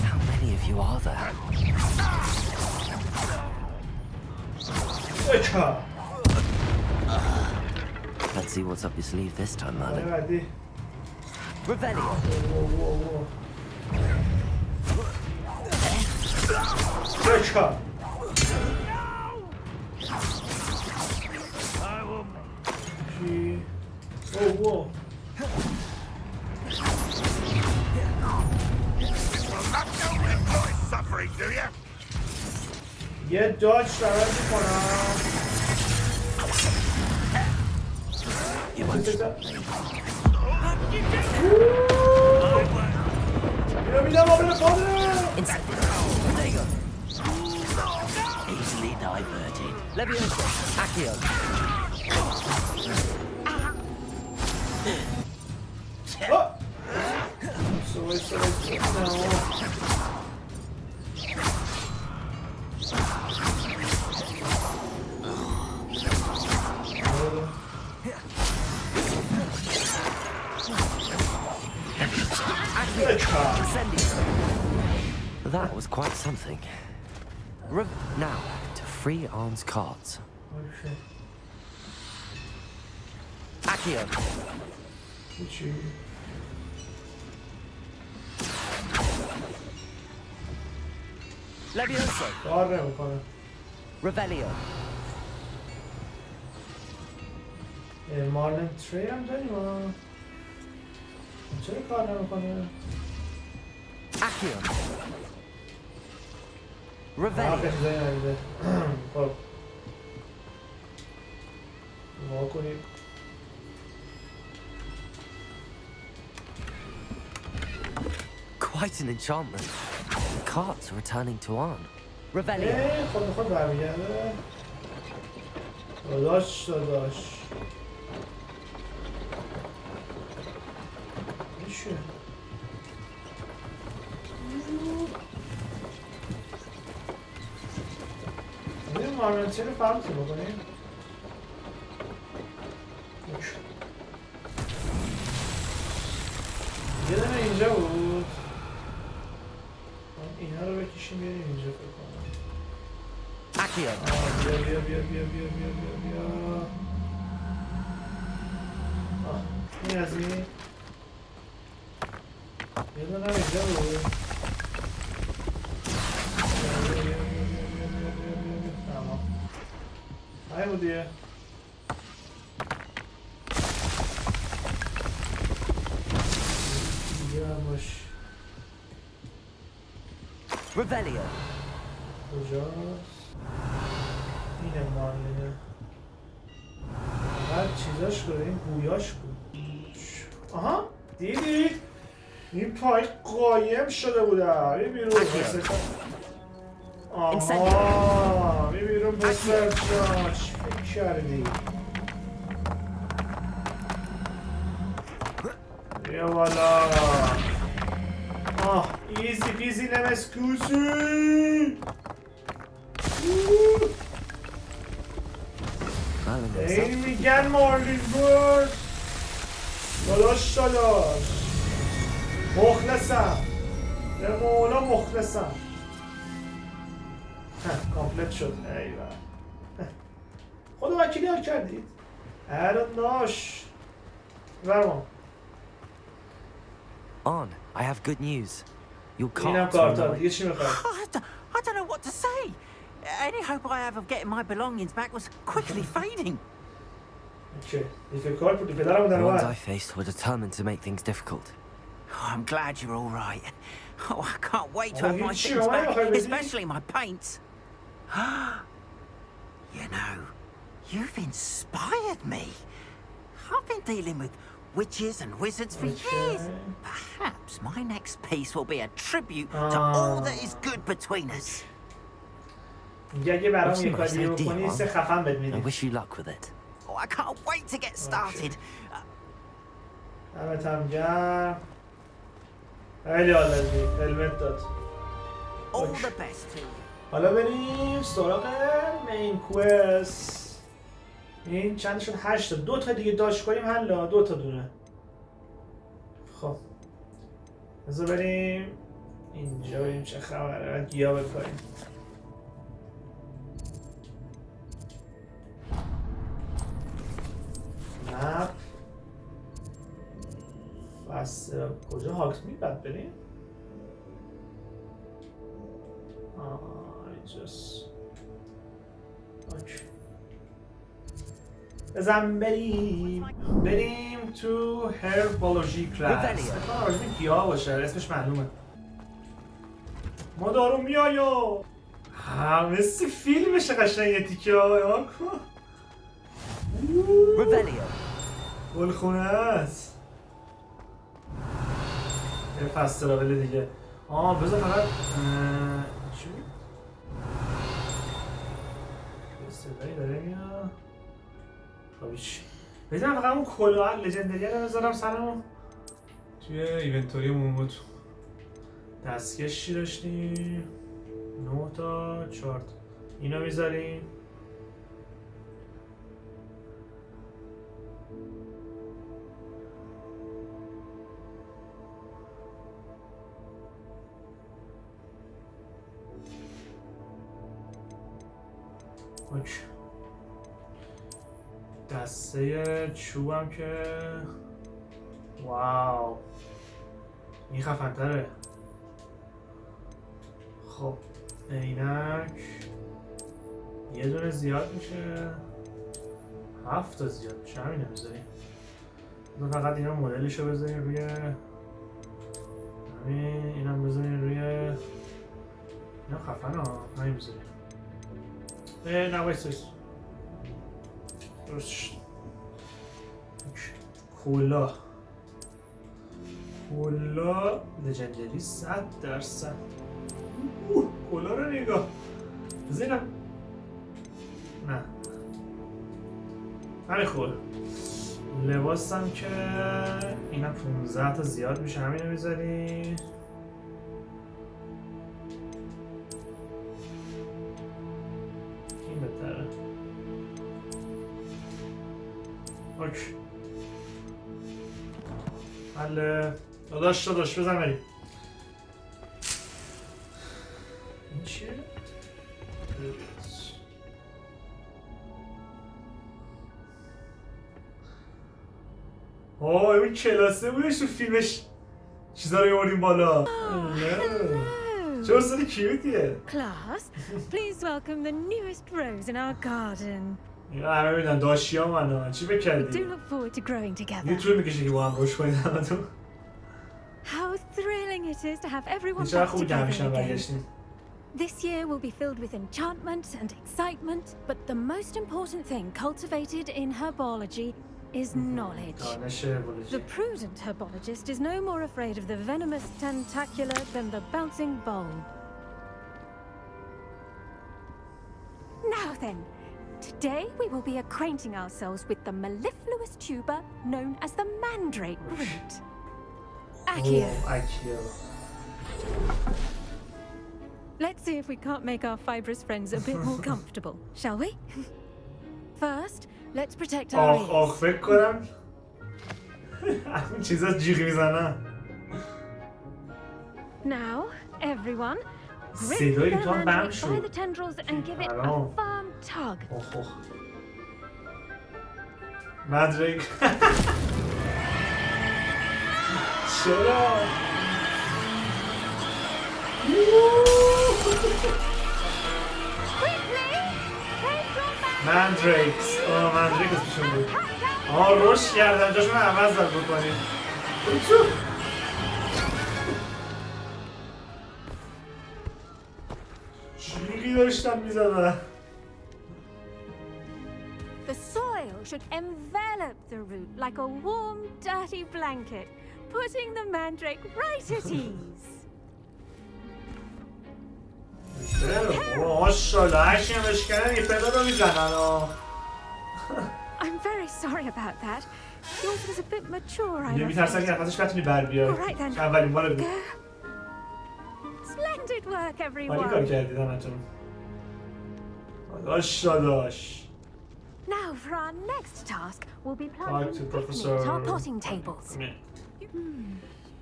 How many of you are there? اچار Let's see what's up your sleeve this time, Merlin. Revelio. اچار اوه یه داج فرار میکنم. اینو میدم آبر پادره. Easily diverted. Leviosa, Accio. That was quite something. Now, to free Arn's cards. Okay. Accio. Leviosa. Revelio. مارلن تری هم داریم ها. چرا کار نمیکنه؟ Accio. Revelio. خب ما کنیم. Quite an enchantment. The cards are returning to Arn. Revelio. خود برمیگرده. داداش. میشه. این مارمنتین رو فرمت بکنیم. یه دونه اینجا بود. اینا رو بکشیم بیاریم اینجا فکر کنم. بیا. این از این. یه دونه اینجا بود. تمام. های بودیه. Revelio. کجاست؟ اینه مارلینه. هر چیزاش کنه این بویاش کن. آها دیدید؟ این پای قایم شده بوده. بی بیرون آها بی بیرون پسر جان چی فکر کردی؟ بیا بالا. ایزی پیزی نمسکوزی. این میگن مارلین برد. داداش مخلصم به مولا مخلصم. کامپلت شد. ایوه خدا وکیلی ها کردید. ناش برمان. On, I have good news. Your اینم cards کارتا دیگه چی میخواد؟ I don't know what to say. Any hope I have of getting my belongings back was quickly fading. Okay, if کار بودی پدرمو در The ones I اومد. faced were determined to make things difficult. Oh, I'm glad you're all right. Oh, I can't wait to have my things back, especially my paints. You know, you've inspired me. I've been dealing with witches and wizards for years. Perhaps my next piece will be a tribute to all that is good between us. اگه برام یه کاری بکنی سه خفن بهت میدم. I wish you luck with it. Oh, I can't wait to get started. دمت هم گرم. خیلی حال دادی. هلمت داد. All the best to you. حالا بریم سراغ مین کوست. این چند شد 8 تا 2 تا دیگه داش کنیم حالا 2 تا دونه. خب بذار بریم اینجا بریم چه خبره گیا بکنیم. مپ واسه کجا هاگزمید بعد بریم؟ اینجاست. اوکی بزن بریم تو هربولوژی کلاس. فکر کنم گیاه باشه، اسمش معلومه. ما دارو میایم. مثل فیلمشه قشنگ یه تیکه ها کن. گلخونه است. یه فست تراول دیگه. بذار فقط چی؟ صدایی داره میاد. خبیش بزنم فقط اون کلاه لژندری رو بذارم سرمون توی ایونتوری موموت. دستکش چی داشتیم؟ 9 تا 4 تا اینو میذاریم. اوکی. دسته چوبم که واو این خفن‌تره. خب عینک یه دونه زیاد میشه، 7 تا زیاد میشه، همینه بذاریم. فقط اینا مدلشو بذاریم روی همین، اینم بذاریم روی اینا خفن ها، همین بذاریم. نه وایسایست کولا لژندری 100%. کولا رو نگاه بزنم. نه همین خوبه. لباسم که اینم 15 تا زیاد میشه، همینو میذاریم. این بهتره. اوکی حله. داداش بزن بریم. این چیه؟ این کلاسه بودش تو فیلمش چیزا رو یوردیم بالا. چه اصلا کیوتیه. Class, please welcome the newest rose in our garden. همه میدن داشتی ها منو چی بکردی؟ We do look forward to growing together. یه طور میکشه که با هم روش کنید همه تو. How thrilling it is to have everyone چرا back خوب together جمعشن again. برگشتیم. This year will be filled with enchantment and excitement, but the most important thing cultivated in herbology is knowledge. The prudent herbologist is no more afraid of the venomous tentacular than the bouncing bulb. Now then, today we will be acquainting ourselves with the mellifluous tuber known as the mandrake root. Accio. Let's see if we can't make our fibrous friends a bit more comfortable, shall we? First, let's protect our ears. فکر کنم همین چیزا جیغ میزنن. Now, everyone, grip صدای the تو هم بم شد. mandrake by the tendrils and give it a firm tug. مدرک چرا؟ مندریکس مندریک اسمشون بود. روش کردن جاشون عوض داد بکنیم. چیقی داشتم میزدن. The soil should envelop the root like a warm, dirty blanket, putting the mandrake right at ease. I'm very sorry about that. Yours was a bit mature, I'm afraid. All right then. Splendid work, everyone. Now for our next task, we'll be planting our potting tables.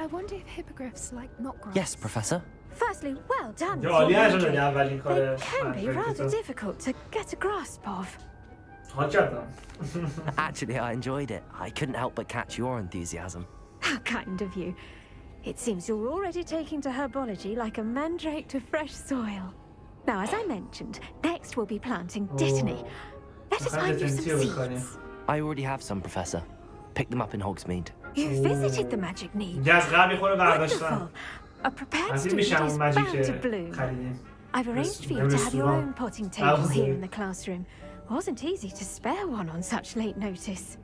I wonder if hippogriffs like knot grass. Yes, Professor. Firstly, well done. They can be rather difficult to get a grasp of. Actually, I enjoyed it. I couldn't help but catch your enthusiasm. How kind of you. It seems you're already taking to herbology like a mandrake to fresh soil. Now, as I mentioned, next we'll be planting dittany. Let us find you some seeds. I already have some, Professor. Picked them up in Hogsmeade. You visited the magic need. Wonderful. A prepared student is bound to bloom. I've arranged for you to have your own potting table here in the classroom. Wasn't easy to spare one on such late notice.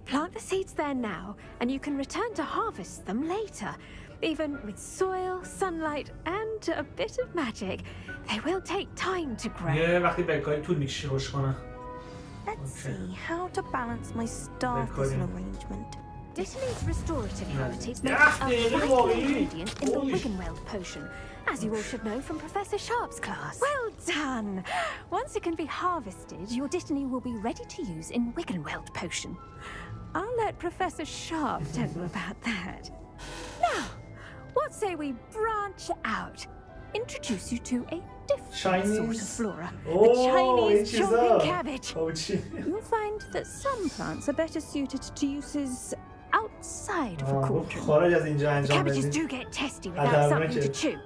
Plant the seeds there now, and you can return to harvest them later. Even with soil, sunlight, and a bit of magic, they will take time to grow. Let's see how to balance my staff as an arrangement. Dittany's restorative properties make it a vital ingredient in the Wiggenweld potion, as you all should know from Professor Sharp's class. Well done! Once it can be harvested, your Dittany will be ready to use in Wiggenweld potion. I'll let Professor Sharp tell you about that. Now, what say we branch out? Introduce you to a different sort of flora. The Chinese chomping cabbage. You'll find that some plants are better suited to uses outside of a cauldron. Cabbages do get testy without something to chew.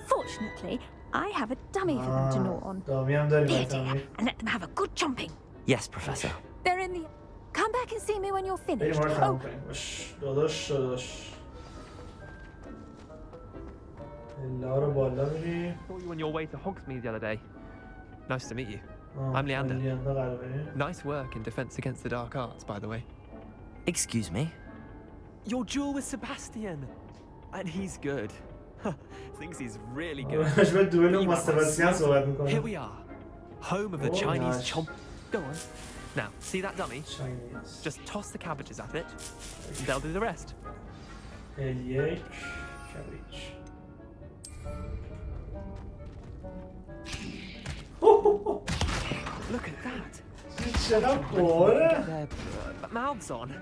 Fortunately, I have a dummy for them to gnaw on. Here, dear, and let them have a good chomping. Yes, Professor. They're in the... Come back and see me when you're finished. Oh. Saw you on your way to Hogsmeade the other day. Nice to meet you. I'm Leander. Nice work in Defense Against the Dark Arts, by the way. Excuse me? Your duel with Sebastian! And he's good. Thinks he's really good. Here we are. Home of the Chinese chomp... Go on. Now, see that dummy? Chinese. Just toss the cabbages at it. They'll do the rest. Cabbage. Look at that. Get their mouths on.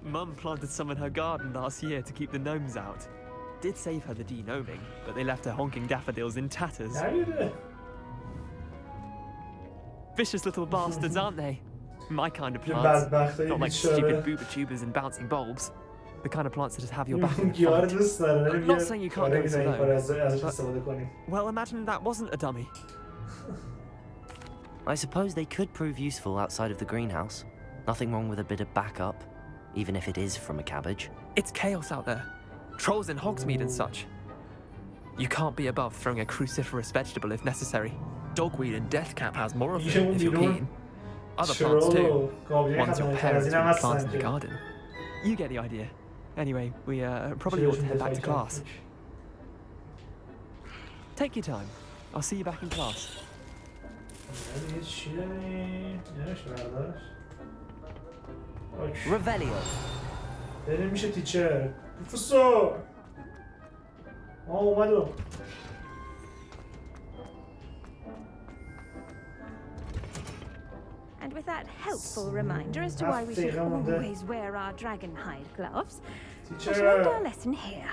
Mum planted some in her garden last year to keep the gnomes out. Did save her the de-gnoming, but they left her honking daffodils in tatters. Vicious little bastards, aren't they? My kind of plants. Not like stupid booba tubers and bouncing bulbs. The kind of plants that just have your back in the fight. I'm not saying you can't do it alone, but, well, imagine that wasn't a dummy. I suppose they could prove useful outside of the greenhouse. Nothing wrong with a bit of backup, even if it is from a cabbage. It's chaos out there. Trolls in Hogsmeade and such. You can't be above throwing a cruciferous vegetable if necessary. Dogweed and deathcap has more of them if you're keen. Other plants too. Ones your parents would plant in the garden. You get the idea. Anyway, we probably ought to head back to class. Take your time. I'll see you back in class. Revelio. بریم میشه تیچر. پروفسور. اومدم. And with that helpful reminder as to why we should always wear our dragonhide gloves, we shall end our lesson here.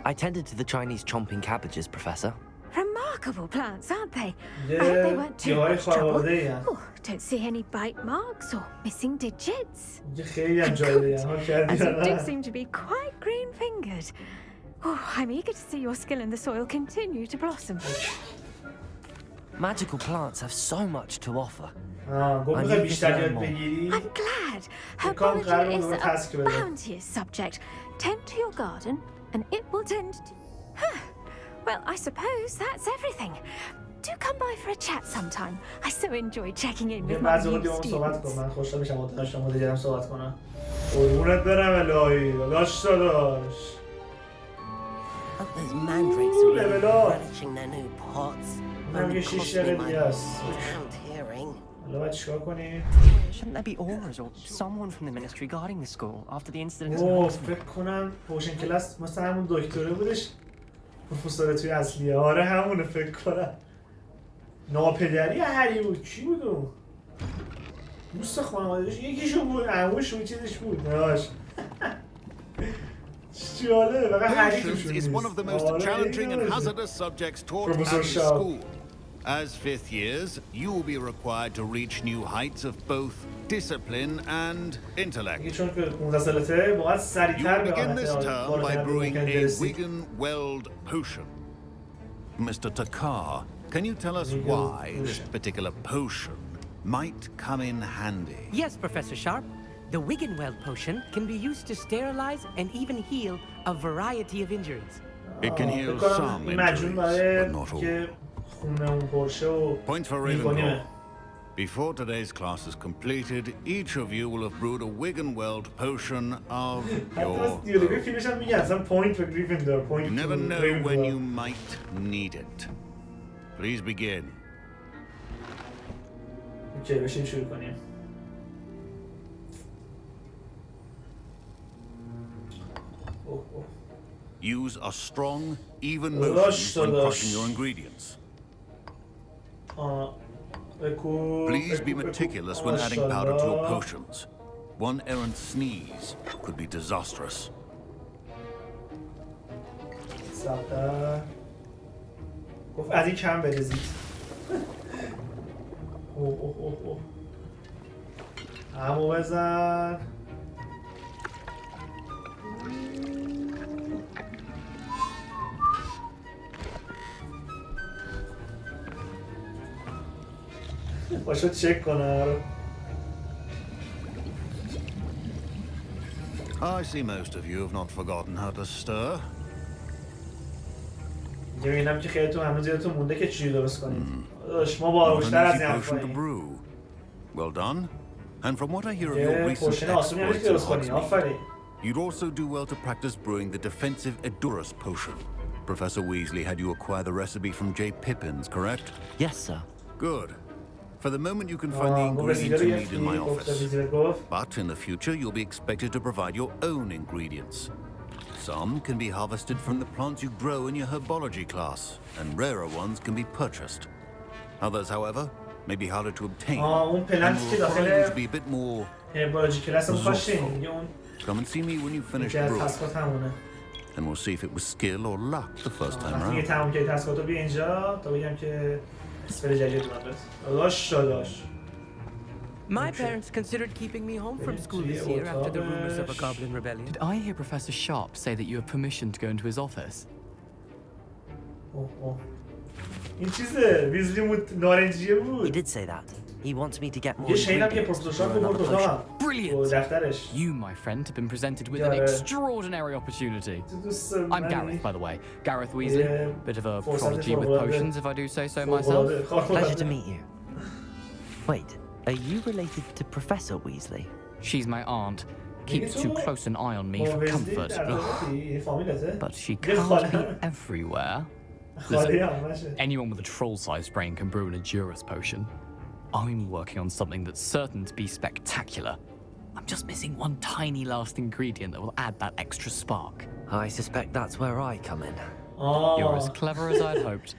I tended to the Chinese chomping cabbages, Professor. Remarkable plants, aren't they? I hope they weren't too much trouble. Oh, don't see any bite marks or missing digits. As you do seem to be quite green-fingered. Oh, I'm eager to see your skill in the soil continue to blossom. Magical plants have so much to offer. I'm glad. Herbology is a bounteous subject. Tend to your garden, and it will tend to... Well, I suppose that's everything. Do come by for a chat sometime. I so enjoy checking in with my new students. Those mandrakes are really relishing their new pots. Only cost me my count hearing. Shouldn't there be auras or someone from the ministry guarding the school after the incident? فکر کنم پوشن کلاس مثلا همون دکتره بودش پروفسور توی اصلیه. آره همونه فکر کنم. ناپدری هری بود. کی بود اون؟ دوست خانواده‌اش یکیشون بود. عموش بود چیزش بود. ناش. Patience is one of the most challenging and hazardous subjects taught at the school. As fifth years, you will be required to reach new heights of both discipline and intellect. You will begin this term by brewing a Wiggenweld potion. Mr. Takar, can you tell us why this particular potion might come in handy. Yes, Professor Sharp. The Wiggenweld potion can be used to sterilize and even heal a variety of injuries. It can heal some injuries, but not all. Point for Ravenclaw. Before today's class is completed, each of you will have brewed a Wiggenweld potion of your own. You never know when you might need it. Please begin. Use a strong, even motion when crushing your ingredients. Please be meticulous when adding powder to your potions. One errant sneeze could be disastrous. از این کم بریزید. همو بزن. باشو چک کنم. I see most of you have not forgotten how to stir. می‌بینم که خیلیتون هنوز یادتون مونده که چی درست کنید. ما باهوش‌تر از این حرفاییم. Well done. And from what I hear of your recent exploits in Hogsmeade, you'd also do well to practice brewing the defensive Edurus potion. Professor Weasley had you acquire the recipe from J. Pippin's, correct? Yes, sir. Good. For the moment, you can find the ingredients you need in my office. But in the future, you'll be expected to provide your own ingredients. Some can be harvested from the plants you grow in your herbology class, and rarer ones can be purchased. Others, however, may be harder to obtain, and will require you to be a bit more resourceful. Come and see me when you finish brewing, and we'll see if it was skill or luck the first time round. My parents considered keeping me home from school this year after the rumors of a goblin rebellion. Did I hear Professor Sharp say that you have permission to go into his office? این چیزه ویزلی نارنجیه بود. He did say that. He wants me to get more. یه شینم که پروفسور برد اتاقم. Brilliant. دفترش. You, my friend, have been presented with an extraordinary opportunity. I'm Gareth, by the way. Gareth Weasley. Bit of a prodigy with potions, if I do say so myself. Pleasure to meet you. Wait, are you related to Professor Weasley? She's my aunt. Keeps too close an eye on me for comfort. But she can't be everywhere. Listen, anyone with a troll-sized brain can brew an Edurus potion. I'm working on something that's certain to be spectacular. I'm just missing one tiny last ingredient that will add that extra spark. I suspect that's where I come in. You're as clever as I'd hoped.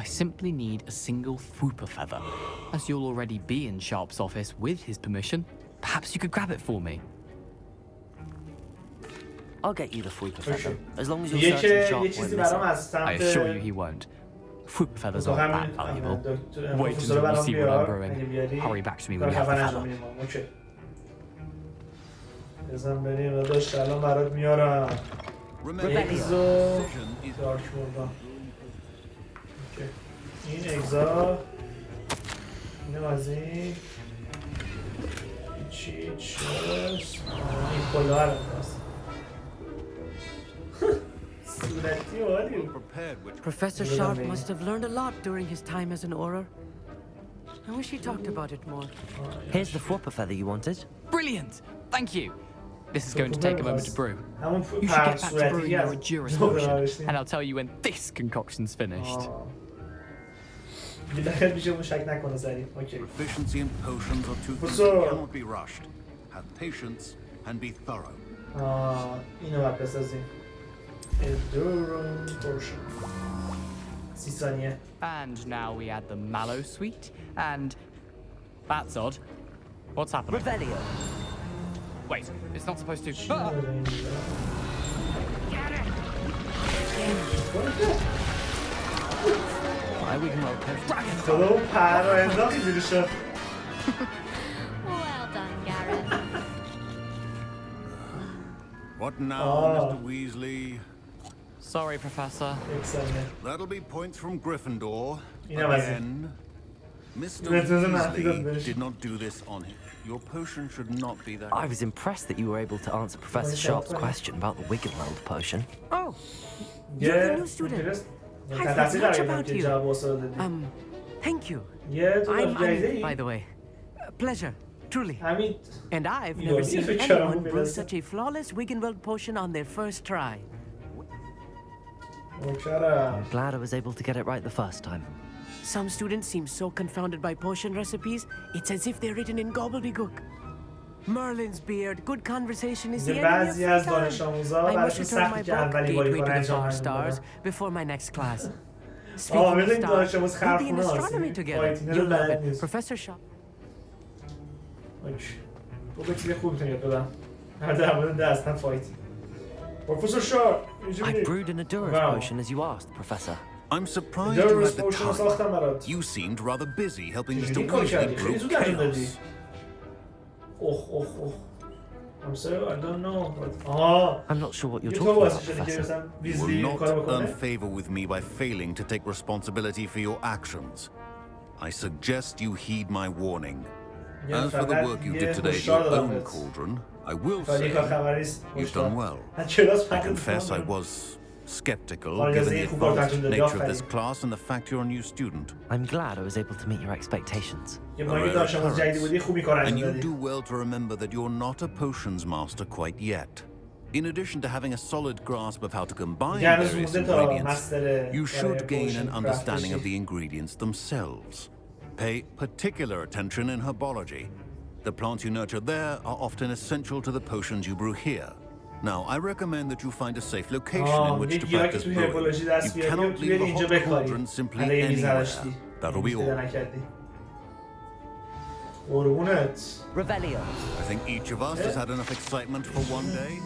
I simply need a single Fwooper feather. As you'll already be in Sharp's office with his permission, perhaps you could grab it for me. I'll get you the Fwooper feather, as long as you're certain Sharp won't miss it. I assure you he won't. Fwooper feathers aren't that valuable. Wait until you see what I'm brewing. Hurry back to me when you have the feather. بزن بریم داداش الان برات میارم. اگزو دارک موردان. این اگزا اینم از این چی چیست؟ این کلاه رو هست. Professor Sharp must have learned a lot during his time as an Auror. I wish he talked about it more. Here's the Fwooper feather you wanted. Brilliant! Thank you. This is going to take a moment to brew. You should get back to brewing your Edurus potion, and I'll tell you when this concoction's finished. Proficiency in potions or two things that cannot be rushed. Have patience and be thorough. اینو باید بسازیم. Edurus potion. 30 ثانیه. And now we add the mallow sweet, and that's odd. What's happening? Revelio. Wait, it's not supposed to. Why we can roll dragon. Well done, Gareth. What now, Mr. Weasley? Sorry, Professor. That'll be points from Gryffindor. Again. Mr. Weasley did not do this on him. Your potion should not be that. I was impressed that you were able to answer Professor Sharp's question about the Wiggenweld potion. Oh, you're the new student. I've heard much about you. Thank you. I'm Annie, by the way. Pleasure, truly. And I've never seen anyone brew such a flawless Wiggenweld potion on their first try. I'm glad I was able to get it right the first time. Some students seem so confounded by potion recipes, it's as if they're written in gobbledygook. Merlin's beard, good conversation is the enemy of free time. I must return my book, Gateway to the Far Stars, before my next class. Speaking of stars, we'll be in astronomy together. You'll love it. Professor Sharp. Professor Sharp! I brewed an endurance potion as you asked, Professor. I'm surprised you had the time. You seemed rather busy helping Mr. Weasley brew chaos. I'm sorry, I don't know. I'm not sure what you're talking about, Professor. You will not earn favor with me by failing to take responsibility for your actions. I suggest you heed my warning. As for the work you did today at your own cauldron, I will say you've done well. I confess I was skeptical given the advanced nature of this class and the fact you're a new student. I'm glad I was able to meet your expectations. And you do well to remember that you're not a potions master quite yet. In addition to having a solid grasp of how to combine various ingredients, you should gain an understanding of the ingredients themselves. Pay particular attention in herbology. The plants you nurture there are often essential to the potions you brew here. Now, I recommend that you find a safe location in which to practice brewing. You cannot leave a hot cauldron simply anywhere. That'll be all. Revelio. I think each of us has had enough excitement for one day.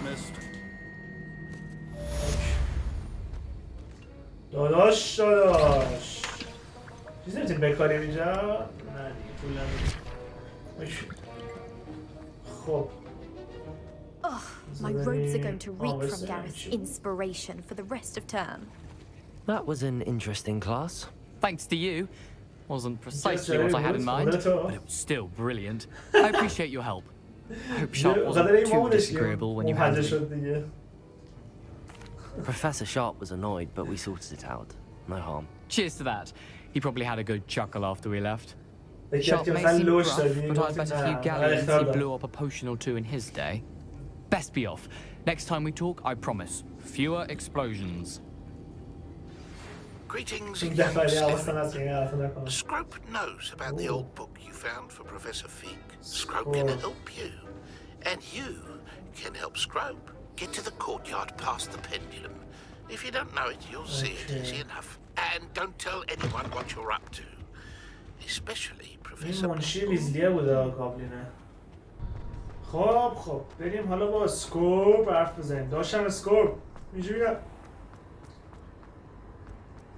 Missed. داداش چیزی نمیتونی بکاریم اینجا؟ نه دیگه پول نداریم. خب my robes are going to reek from Gareth's inspiration for the rest of term. That was an interesting class. Thanks to you. Wasn't precisely what I had in mind, but it was still brilliant. I appreciate your help. I hope Sharp wasn't too disagreeable when you handled it. Professor Sharp was annoyed, but we sorted it out. No harm. Cheers to that. He probably had a good chuckle after we left. Sharp may seem rough, but I bet a few galleons he blew up a potion or two in his day. Best be off. Next time we talk, I promise, fewer explosions. Greetings, young Stephen. Scrope knows about the old book you found for Professor Fig. Scrope can help you. And you can help Scrope. Get to the courtyard past the pendulum. If you don't know it, you'll see it easy enough. And don't tell anyone what you're up to. Especially Professor Weasley. خب بریم حالا با اسکوپ حرف بزنیم. داشتم اسکوپ اینجوری میرم.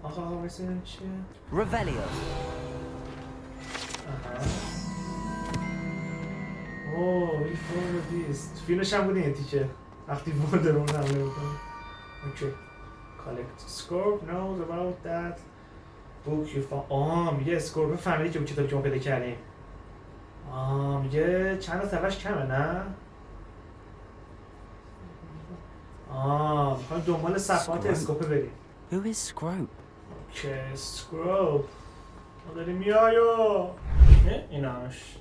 آخه بسیدیم چیه؟ Revelio. اوه این فور بیست فیلمش هم بودین یه تیکه وقتی وولدمورت حمله میکنه. اوکی collect scope knows about that book you found. میگه اسکورپ فهمیدی که اون کتابی که ما پیدا کردیم. میگه چند تا صفحش کمه نه؟ میخوایم دنبال صفحات اسکوپه بریم. Who is Scrope? اوکی اسکروپ ما داریم میایو ایناش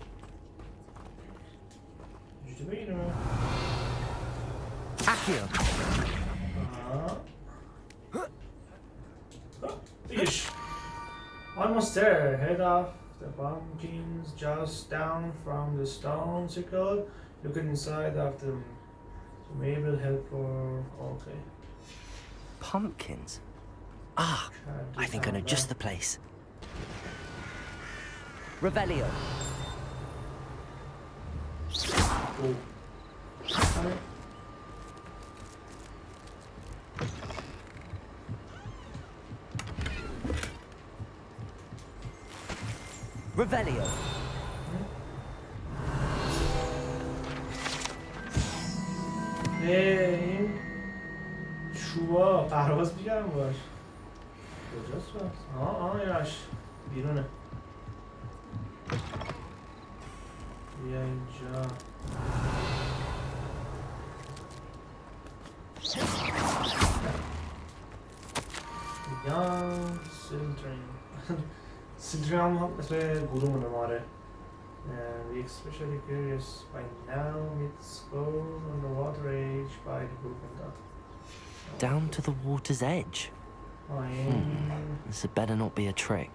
اینجوری بگیرم Accio. دیگش almost there. Head off the pumpkins just down from the stone circle. Look inside of them. Maybe help for okay. Pumpkins? Ah, I think I know just the place. Revelio. Revelio. این چوبا پرواز بیارم باش کجاست باز؟ ایناش بیرونه. بیا اینجا. Young Sildren. Sildren هم اسم گروهمونه ماره. We especially curious by now meets goes on the water age by the broken dot. Down to the water's edge. This had better not be a trick.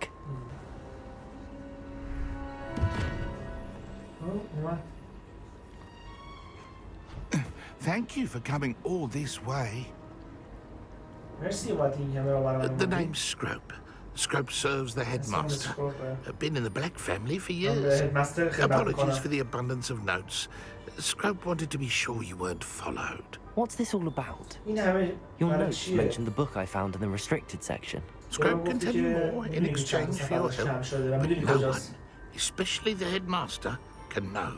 Thank you for coming all this way. The name's Scrope. Scrope serves the headmaster. Been in the Black family for years. Apologies for the abundance of notes. Scrope wanted to be sure you weren't followed. What's this all about? Your notes mentioned the book I found in the restricted section. Scrope can tell you more in exchange for your help, but no one, especially the headmaster, can know.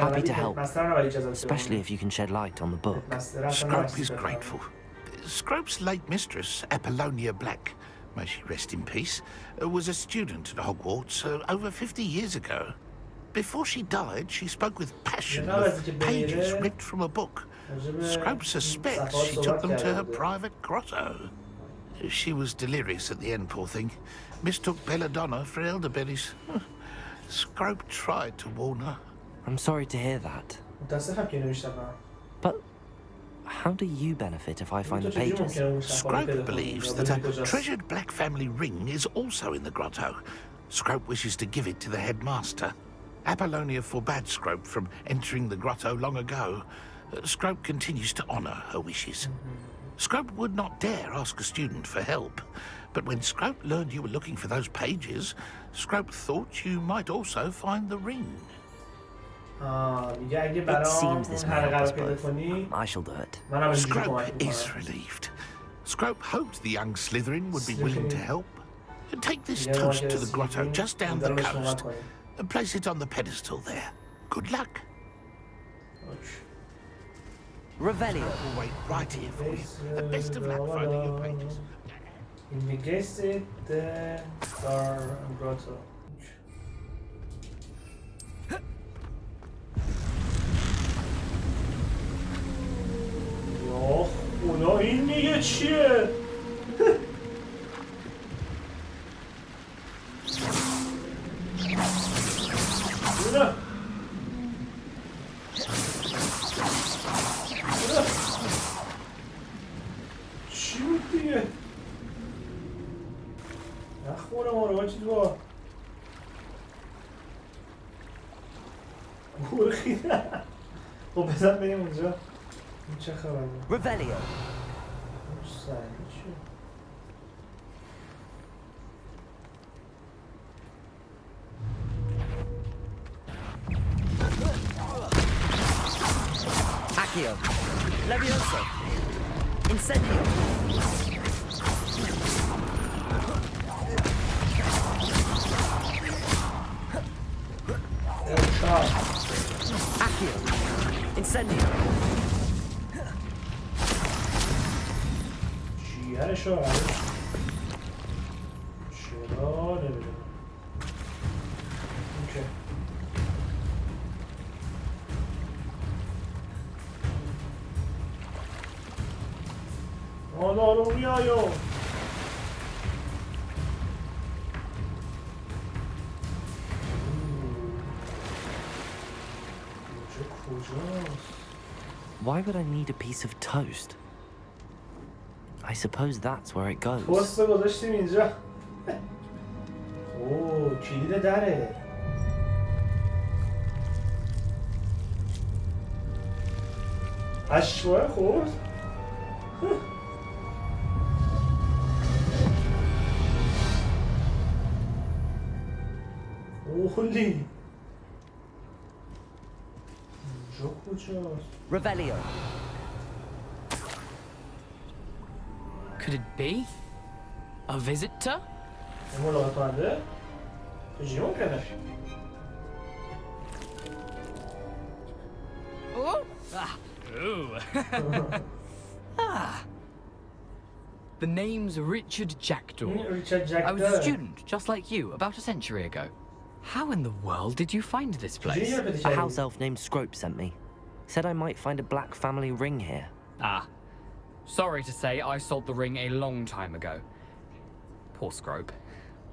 Happy to help, especially if you can shed light on the book. Scrope is grateful. Scrope's late mistress, Apollonia Black, may she rest in peace, was a student at Hogwarts over 50 years ago. Before she died, she spoke with passion of pages ripped from a book. Scrope suspects she took them to her private grotto. She was delirious at the end, poor thing. Mistook belladonna for elderberries. Scrope tried to warn her. I'm sorry to hear that. But how do you benefit if I find the pages? Scrope believes that a treasured Black family ring is also in the grotto. Scrope wishes to give it to the headmaster. Apollonia forbade Scrope from entering the grotto long ago. Scrope continues to honor her wishes. Scrope would not dare ask a student for help, but when Scrope learned you were looking for those pages, Scrope thought you might also find the ring. It seems this may help us both. I shall do it. Scrope is relieved. Scrope hoped the young Slytherin would be willing to help. Take this toast to the grotto just down the coast and place it on the pedestal there. Good luck. Revelio. We'll wait right here for you. The best of luck finding your pages. Investigate the star grotto. یا خدا این دیگه چیه؟ چی بود دیگه؟ نخوره ما رو چی دوا؟ گرخیدن. خب بزن بریم اونجا. این چه خبره؟ Revelio. Accio. Levioso. Incendio. Accio. Incendio. چیه چرا نمیدونم. اوکی. آدارو میایو. Why would I need a piece of toast? I suppose that's where it goes. توست رو گذاشتیم اینجا. اوه کلید دره. اشوه خورد. اولی. Revelio. Could it be? A visitor? Oh? Ah, Ooh. The name's Richard Jackdaw. Richard Jackdaw. I was a student, just like you, about a century ago. How in the world did you find this place? A house elf named Scrope sent me. Said I might find a black family ring here. Ah. Sorry to say, I sold the ring a long time ago. Poor Scrope.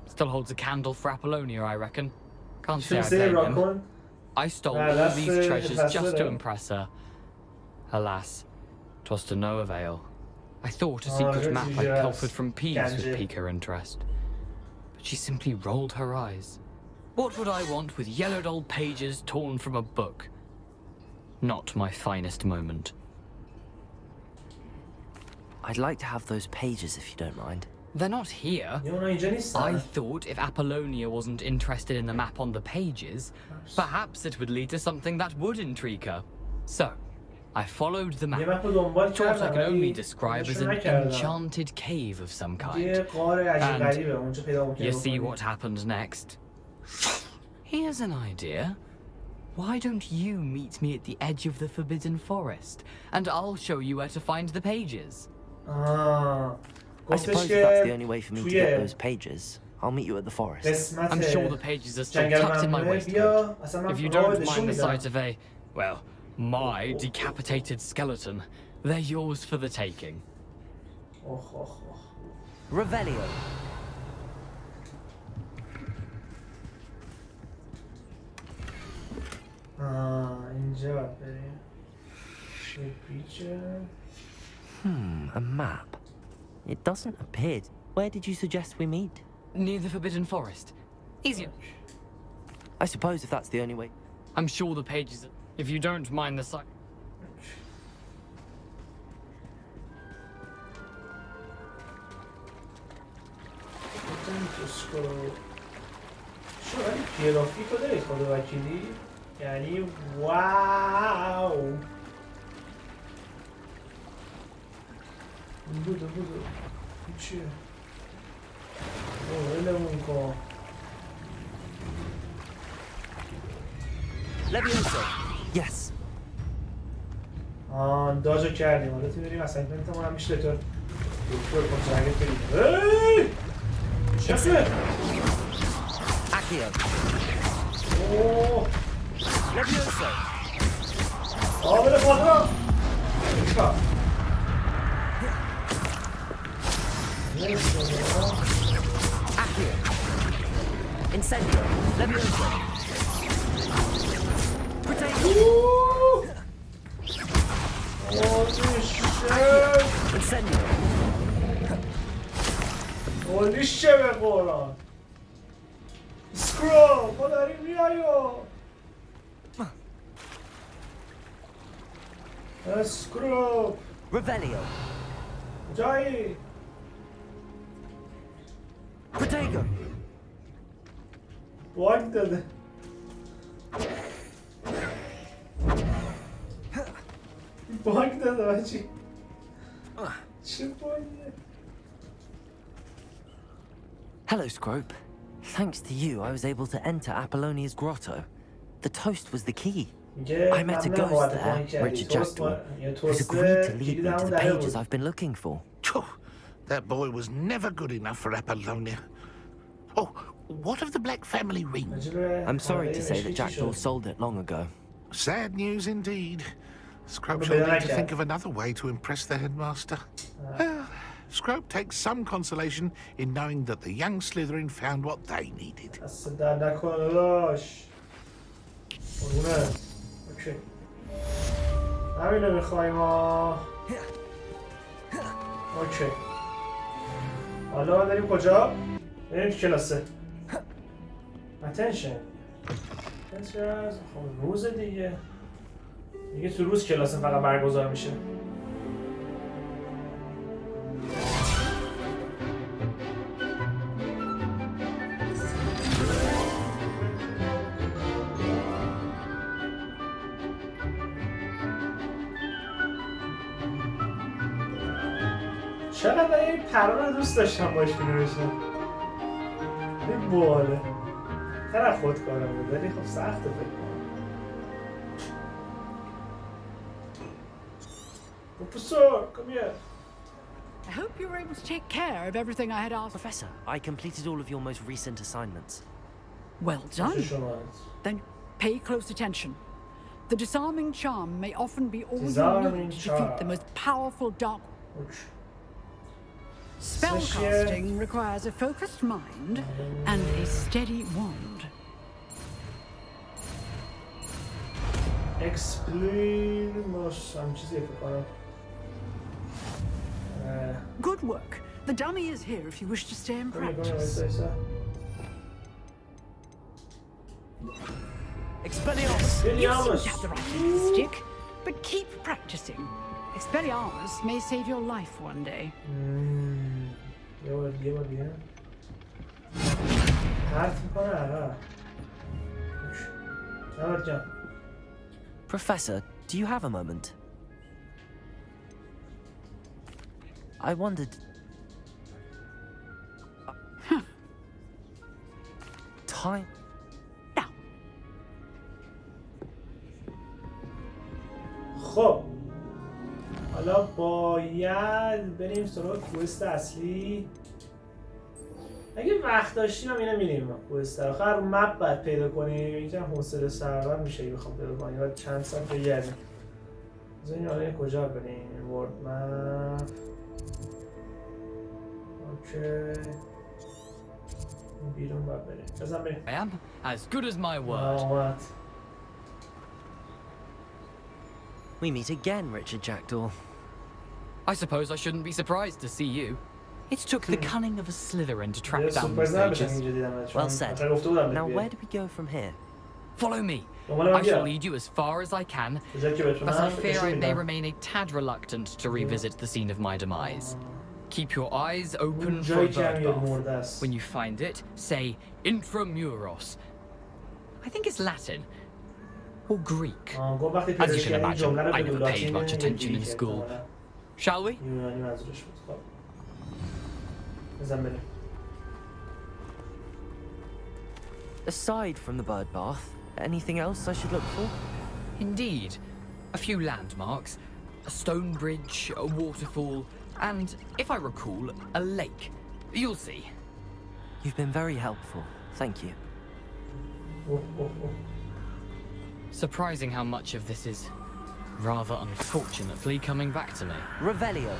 Still holds a candle for Apollonia, I reckon. Can't say I blame him. I stole all these treasures just to impress her. Alas, 'twas to no avail. I thought a secret map I'd pilfered from Peeves would pique her interest. But she simply rolled her eyes. What would I want with yellowed old pages torn from a book? Not my finest moment. I'd like to have those pages if you don't mind. They're not here. I thought if Apollonia wasn't interested in the map on the pages, perhaps it would lead to something that would intrigue her. So, I followed the map, which I can only describe as an enchanted cave of some kind. And you see what happened next? Here's an idea. Why don't you meet me at the edge of the Forbidden Forest, and I'll show you where to find the pages. I suppose if that's the only way for me to get those pages, I'll meet you at the forest. I'm sure the pages are still tucked in my waistcoat. If you don't mind the sight of a, well, my decapitated skeleton, they're yours for the taking. Revelio. اینجا بریم. A map. It doesn't appear. Where did you suggest we meet? Near the Forbidden Forest. Easier. I suppose if that's the only way. I'm sure the pages, if you don't mind the sight. شو گرافیکو دارید خدا وکیلی؟ یعنی واو بودو چیه؟ ولمون کن Yes. داجو کردیم حالا تو بریم اسایمنتمون هم میشه تو دکتر کنترگت بریم شفه Accio. اوه Levioso. بله خدا چکا Accio. Incendio. Levioso. Incendio. Holy shit به قرآن سکرو ما داریم میایو سکرو Revelio. جایی Protego. باگ داده باگ داده بچی چه باگه Hello, Scrope. Thanks to you, I was able to enter Apollonia's grotto. The toast was the key. I met a ghost there, Richard Jackdaw, who's agreed to lead me to the pages I've been looking for. That boy was never good enough for Apollonia. Oh, what of the Black family ring? I'm sorry to say that Jackdaw sold it long ago. Sad news indeed. Scrope shall need to think of another way to impress the headmaster. Scrope takes some consolation in knowing that the young Slytherin found what they needed. اوکی همینو میخوایم اوکی حالا بریم کجا؟ بریم تو کلاسه اتنشن خب روز دیگه تو روز کلاسه فقط برگزار میشه چقدر این پران رو دوست داشتم باش بینوشتم این باله خیلی خودکارم بود ولی خب سخته فکر کنم Professor, come here. I hope you were able to take care of everything I had asked. Professor, I completed all of your most recent assignments. Well done. Then pay close attention. The disarming charm may often be all you need to defeat the most powerful dark. Spellcasting requires a focused mind and a steady wand. Good work. The dummy is here if you wish to stay and practice. Expelliarmus! You seem to have the right end of the stick, but keep practicing. Expelliarmus may save your life one day. Professor, do you have a moment? I wondered... Time... خب حالا باید بریم سراغ کوست اصلی. اگه وقت داشتیم هم اینو میریم کوست رو. آخر رو مپ باید پیدا کنیم. یکم حوصله سربر میشه اگه بخوام پیدا کنیم. باید چند ساعت بگردیم. از این حالا کجا بریم؟ ورد مپ. اوکی. بیرون باید بریم. بزن بریم. I am as good as my word. We meet again, Richard Jackdaw. I suppose I shouldn't be surprised to see you. It took the cunning of a Slytherin to track down the sages. Well said. Now where do we go from here? Follow me. I shall lead you as far as I can, but I fear I may remain a tad reluctant to revisit the scene of my demise. Keep your eyes open for a bird bath. When you find it, say intramuros. I think it's Latin. Or Greek. As you can imagine, I never paid much attention in school. Shall we? Aside from the bird bath, anything else I should look for? Indeed. A few landmarks, a stone bridge, a waterfall, and, if I recall, a lake. You'll see. You've been very helpful. Thank you. Surprising how much of this is, rather unfortunately, coming back to me. Revelio.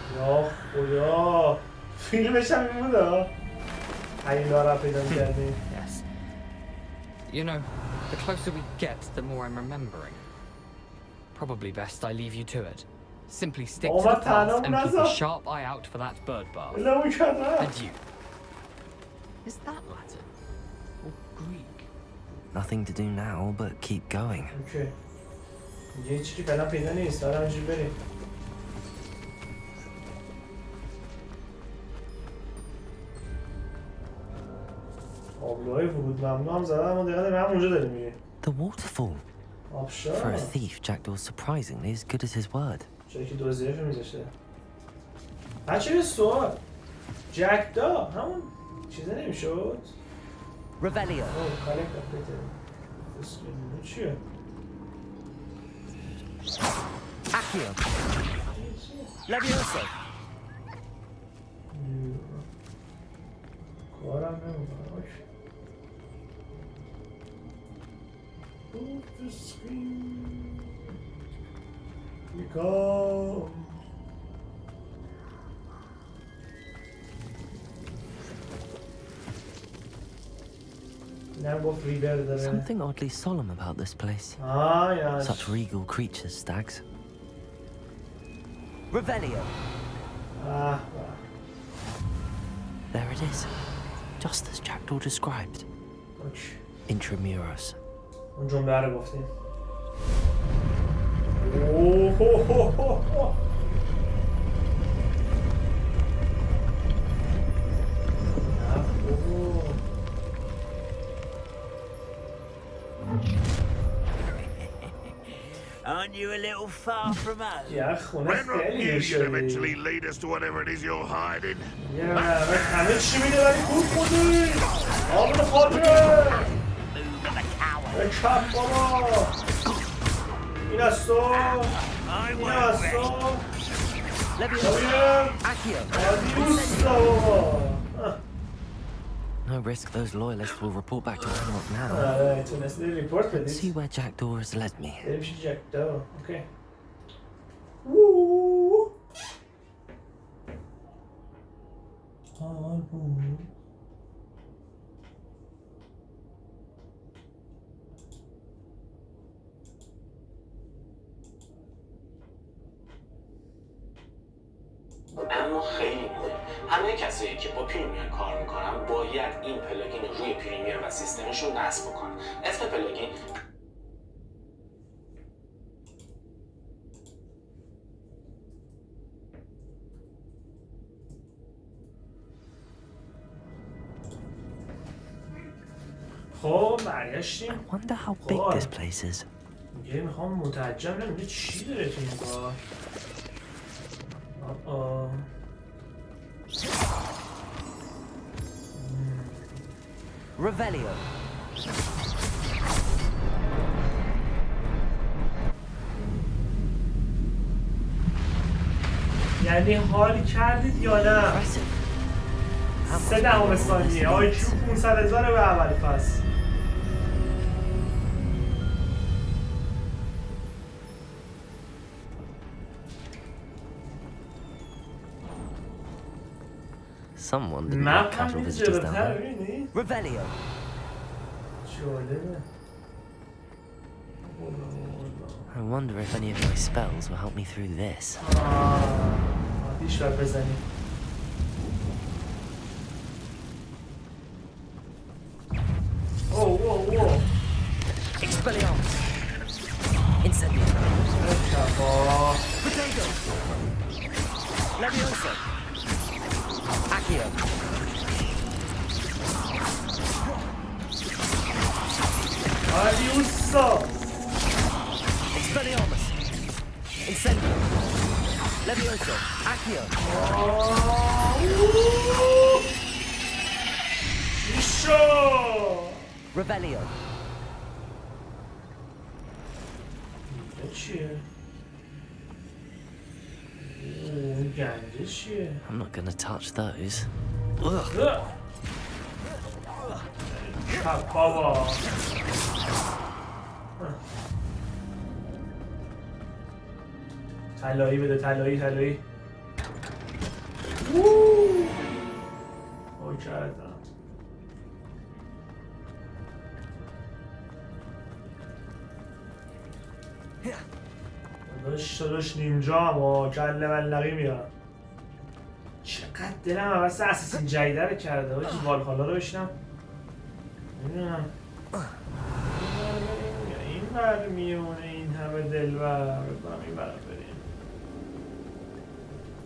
Yes. You know, the closer we get, the more I'm remembering. Probably best I leave you to it. Simply stick to the path and keep a sharp eye out for that bird bath. Adieu. Is that Latin? Or Greek? Nothing to do now but keep going. Okay. یه چیزی فعلا پیدا نیست. دارم همینجوری بریم. تابلوهای ورود ممنوع هم زدن اما دقیقا به همونجا داریم میریم. The waterfall. For a thief, Jackdaw's surprisingly as good as his word. چرا که دوزیرش رو میذاشته. بچه یه سوال. جکدا همون چیزه نمیشد؟ Revelio. چیه؟ Accio. Levioso. کارم نمیکنه. Move the screen. We go. Something oddly solemn about this place. Yes. Such regal creatures, stags. Revelio. There it is. Just as Jackdaw described. Intramuros. اون جمله رو گفتیم. Aren't you a little far from home? Yeah, Red Rock knew you'd eventually lead us to whatever it is you're hiding. همه چی میده ولی خوب بودی. آمون خاطره. چپ بابا. این از تو. این از تو. No risk those loyalists will report back to Hogwarts now. Let's see where Jackdaw has led me. Jackdaw, okay. Woo! اما خیلی مهم، همه کسایی که با پریمیر کار میکنن باید این پلاگین رو روی پریمیر و سیستمشون نصب بکنن. اسم پلاگین خب برگشتیم. I wonder how big this place is. میگه میخوام متعجب نمیگه چی داره تو این کار. Revelio. یعنی حال کردید یا نه؟ 3 ثانیه IQ 500,000 به اول فصل. Someone didn't have casual visitors down there. Revelio. I wonder if any of my spells will help me through this. Whoa. Expelliarmus. Incendio. Potato. Leviosa. Accio. Adiusso. Expelliarmus. Incendio. Leviosa. Accio. Revelio. I'm not gonna touch those. طلایی بده طلایی کردم. داداش نینجا هم کله ملقی میاد. چقدر دلم عوض اساسین جدیده رو کرده حاجی. والهالا رو بشینم نمیدونم این برمیونه این همه دلبر بکنم این برم بریم.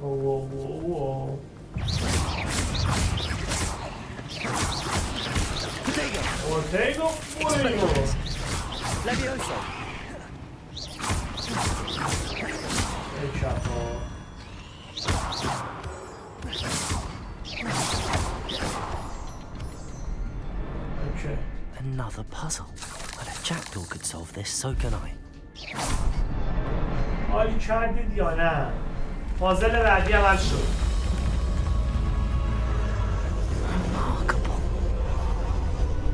اوه Ortego fuego. Leviosa. El chapo. Okay. Another puzzle. But if Jackdaw could solve this, so can I. حالی کردید یا نه؟ پازل بعدی عمل شد.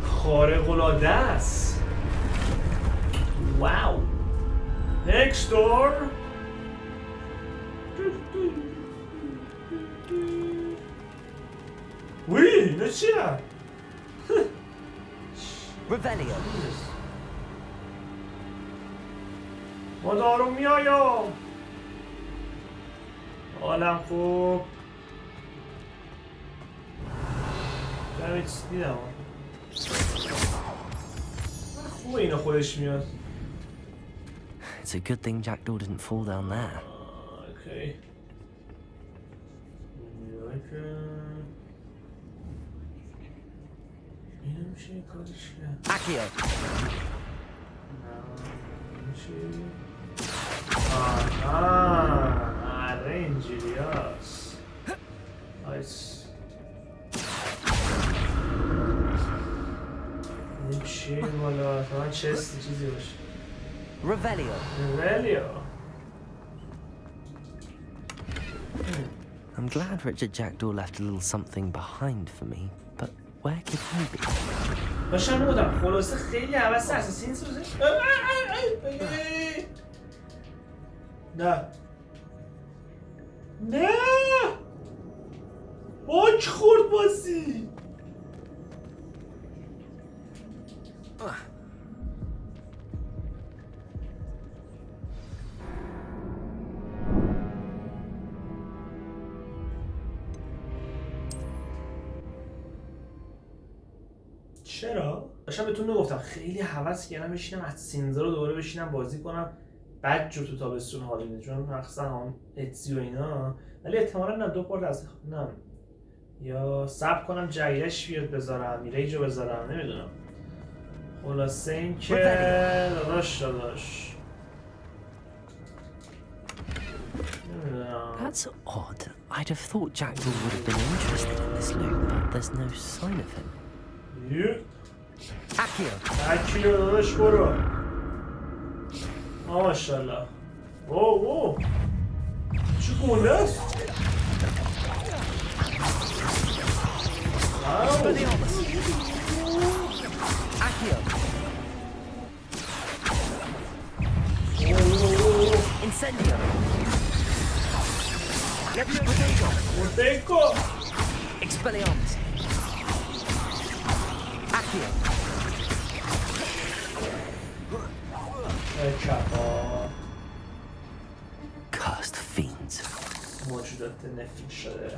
خارق‌العاده است. واو. Next door. وی نه چیه؟ Revelio. ما دارم میایم. حالم خوب. دارم چیز دیدم. خوبه اینا خودش میاد. It's a good thing Jackdaw didn't fall down there. Okay. Accio. اینجوریاس. نایس. این چیه بالا؟ تا من چستی چیزی باشه. Revelio. I'm glad Richard Jackdaw left a little something behind for me, but where could he be? داشتم میگفتم خلاصه خیلی حوث اساسینز رو نه نه باک خورد بازی. چرا؟ داشتم بهتون میگفتم خیلی هوس کردم بشینم از سینزا رو دوباره بشینم بازی کنم بعد جو تو تابستون حال میده چون مخصوصا هم اتسی و اینا، ولی احتمالا نه 2 پارت از نه یا صبر کنم جدیدش بیاد بذارم ریجو بذارم نمیدونم. خلاصه این که داداش That's odd. I'd have thought Jackdaw would have been interested in this loot, but there's no sign of him. Akio داداش برو. ماشاءالله. اوه چه گنده است؟ Incendio. Protego. Expelliarmus. Accio. Cursed fiends. موجودات نفی شده.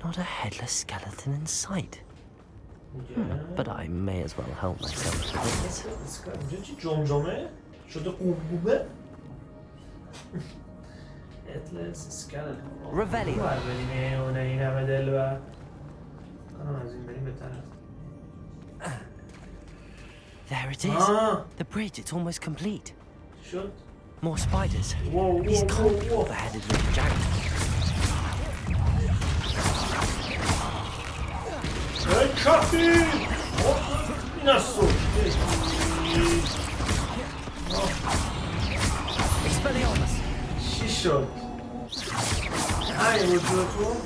Not a headless skeleton in sight. But I may as well help myself to this. جمجمه شده قومه. Headless skeleton. Revelio. این همه دلبر. از این بریم بهتره. There it is. The bridge, it's almost complete. Should? More spiders. These can't be overheaded with a jacket. Hey, Chappy! Expelliarmus. چی شد؟ ای وجودتون؟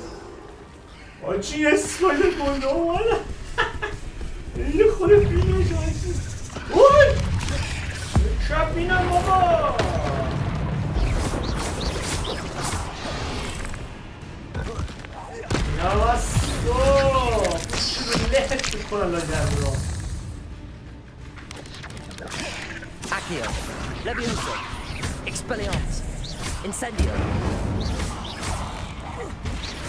آجی اسپایدر گنده اومده یه خوره فیلمش آجی اوی! چپینم بابا نوستو لحت میکنم لاجرم رو Accio. Levioso. Expelliarmus. Incendio.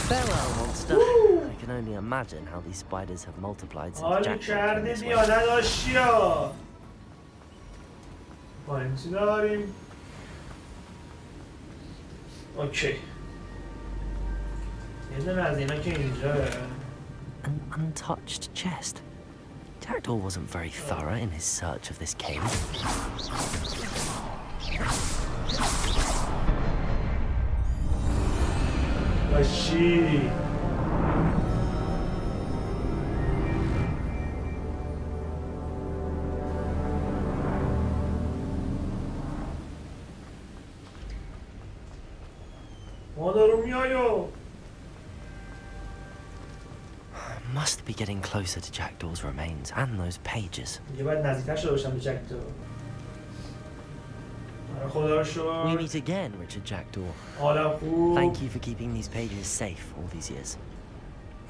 Farewell, monster. I can only imagine how these spiders have multiplied since حالی کردی بیا نداشتی ها پایین چی داریم اوکی یه دونه از اینا که اینجا An untouched chest. Jackdaw wasn't very thorough in his search of this cave. باشی مادر میایو Must be getting closer to Jackdaw's remains and those pages. دیگه باید نزدیک‌تر شده باشم به جکدو. خدا رو شکر. We meet again, Richard Jackdaw. حالا خوب. Thank you for keeping these pages safe all these years.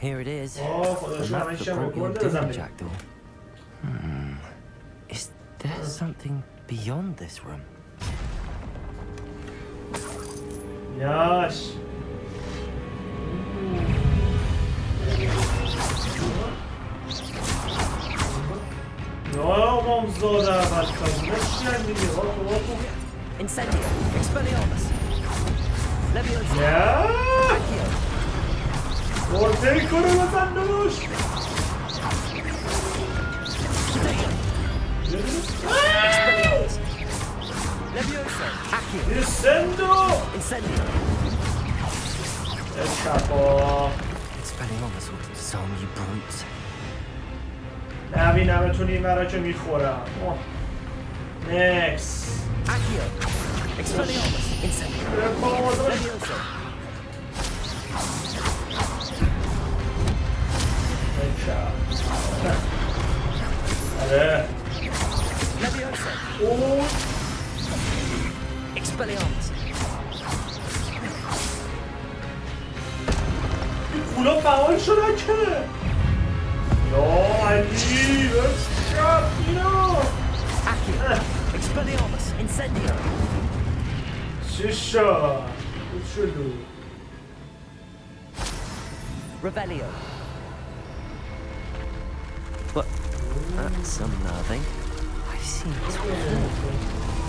Here it is. خدا رو شکر همیشه رکورد بزنم. Jackdaw. Is there something beyond this room? یاش. یا مامزاده اول نشیدن دیگه واقعا Incendio. Expelliarmus. Levioso. Accio. Protego رو بزن دوش Expelliarmus. Levioso. Accio. Descendo. Incendio. Escapó. Expelliarmus will disarm you brutes. نبینمتون این ورا که میخورم. Next. Accio. Expelliarmus, incendio. Levioso. Levioso. Expelliarmus. اونا فعال شدن که یا علی بسیار اینا Expelliarmus, incendio. چی شد؟ خوب شدو Revelio. But that's some nerving. I've seen this before.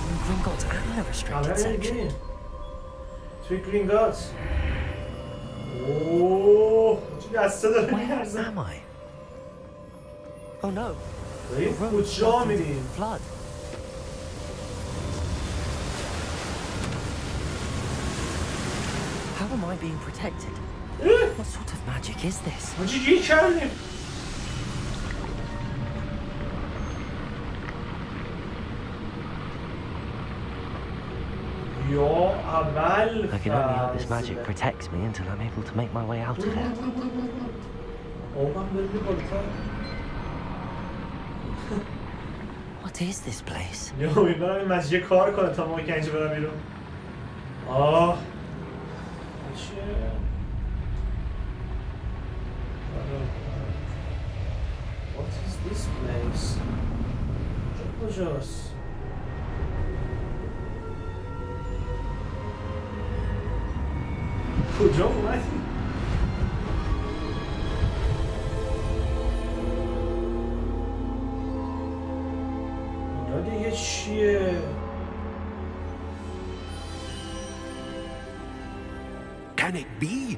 In Gringotts and the restricted section. توی گرینگاتس اوه چی دسته داره Where می‌ارزه am I? Oh no. داریم کجا میریم Flood. How am I being protected? What sort of magic is this? ما چی کردیم یا اول I can only hope this magic protects me until I'm able to make my way out of here. What is this place? یا امیدوارم این مجیه کار کنه تا ما که اینجا برم بیرون آه چیه What is this place? کجاست کجا اومدی؟ اینا دیگه چیه؟ Can it be?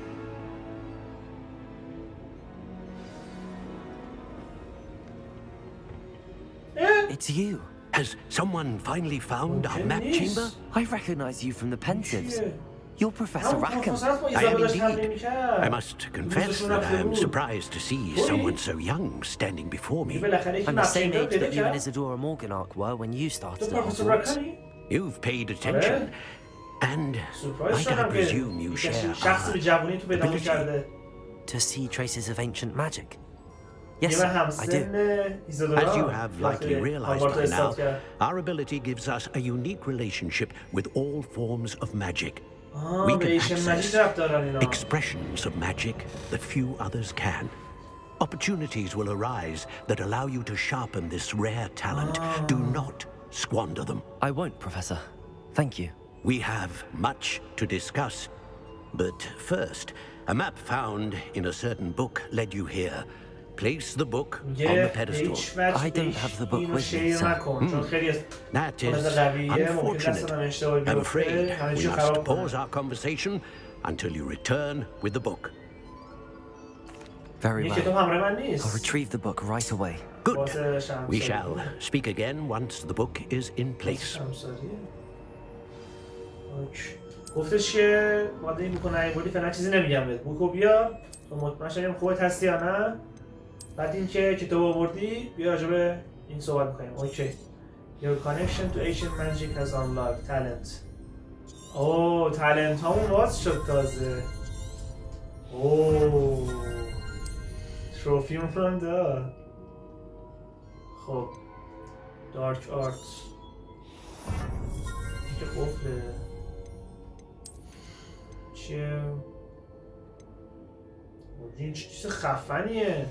It's you. Has someone finally found our map chamber? I recognize you from the Pensives. You're Professor Rackham. I am indeed. I must confess that I am surprised to see someone so young standing before me. I'm the same age that you and Isadora Morganark were when you started at Hogwarts. You've paid attention, and might I presume you share our ability to see traces of ancient magic. Yes, I do. As you have likely realized by now, our ability gives us a unique relationship with all forms of magic. We can access expressions of magic that few others can. Opportunities will arise that allow you to sharpen this rare talent. Do not squander them. I won't, Professor. Thank you. We have much to discuss. But first, a map found in a certain book led you here. Place the book on the pedestal. I don't have the book with me, sir. That is unfortunate. I'm afraid we must pause our conversation until you return with the book. Very well. I'll retrieve the book right away. Good. We shall speak again once the book is in place. گفتش که ماده میکنه این بودی فعلا چیزی نمیگم بهت بوکو بیا تو مطمئن شدیم خودت هستی یا نه بعد این که کتاب آوردی بیا راجع به این صحبت میکنیم اوکی Your connection to ancient magic has unlocked talent اوه talent همون باز شد تازه اوه تروفی من داد خب دارک آرت دیگه قفله چیه؟ این چیز خفنیه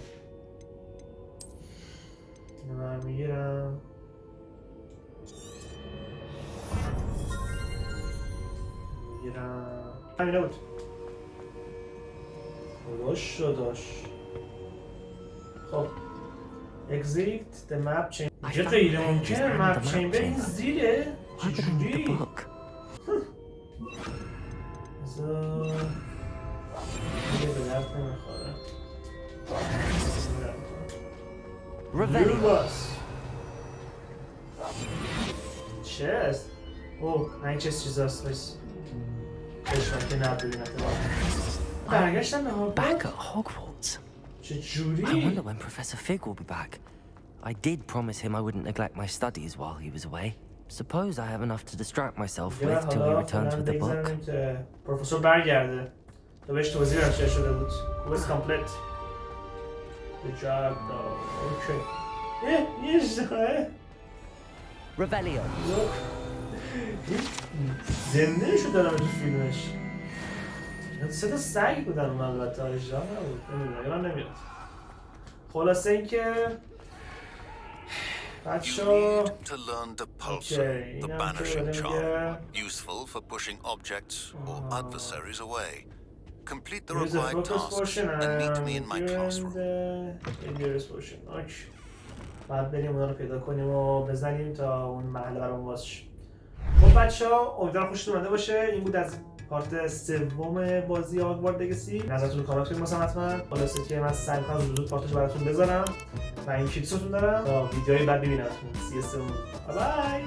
اینو من میگیرم همینه بود خداش داشت خب exit the map chamber اینجا غیر ممکنه map chamber این زیره چجوری؟ دیگه به درد نمیخوره Revelio. چست؟ اوه این چست چیزاست بس بشمن که نبودی نتبا برگشتم به Back at Hogwarts. چجوری؟ I wonder when Professor Fig will be back. I did promise him I wouldn't neglect my studies while he was away. Suppose I have enough to distract myself with till he returns with the book. پروفسور برگرده تا بهش توضیح بدم چه شده بود. Quest complete. Good job. Okay. یه Revelio. زنده شد دارم تو فیلمش. 3 تا سگ بودن اون البته اجرا نبود. نمیدونم نمیاد. خلاصه اینکه You need to learn Depulsor, the banishing charm, useful for pushing objects or adversaries away. Complete the required tasks and meet me in my classroom. بعد بریم اونا رو پیدا کنیم و بزنیم تا اون محل برام باز شه. خب بچه‌ها امیدوارم خوشتون اومده باشه. این بود از پارت 3 بازی هاگوارد لگسی. نظرتون رو کامنت کنید واسم حتما. خلاصه که من سعی می‌کنم زود پارتش براتون بذارم و این کلیپستون دارم تا ویدیوهای بعد ببینمتون. سی اس بای.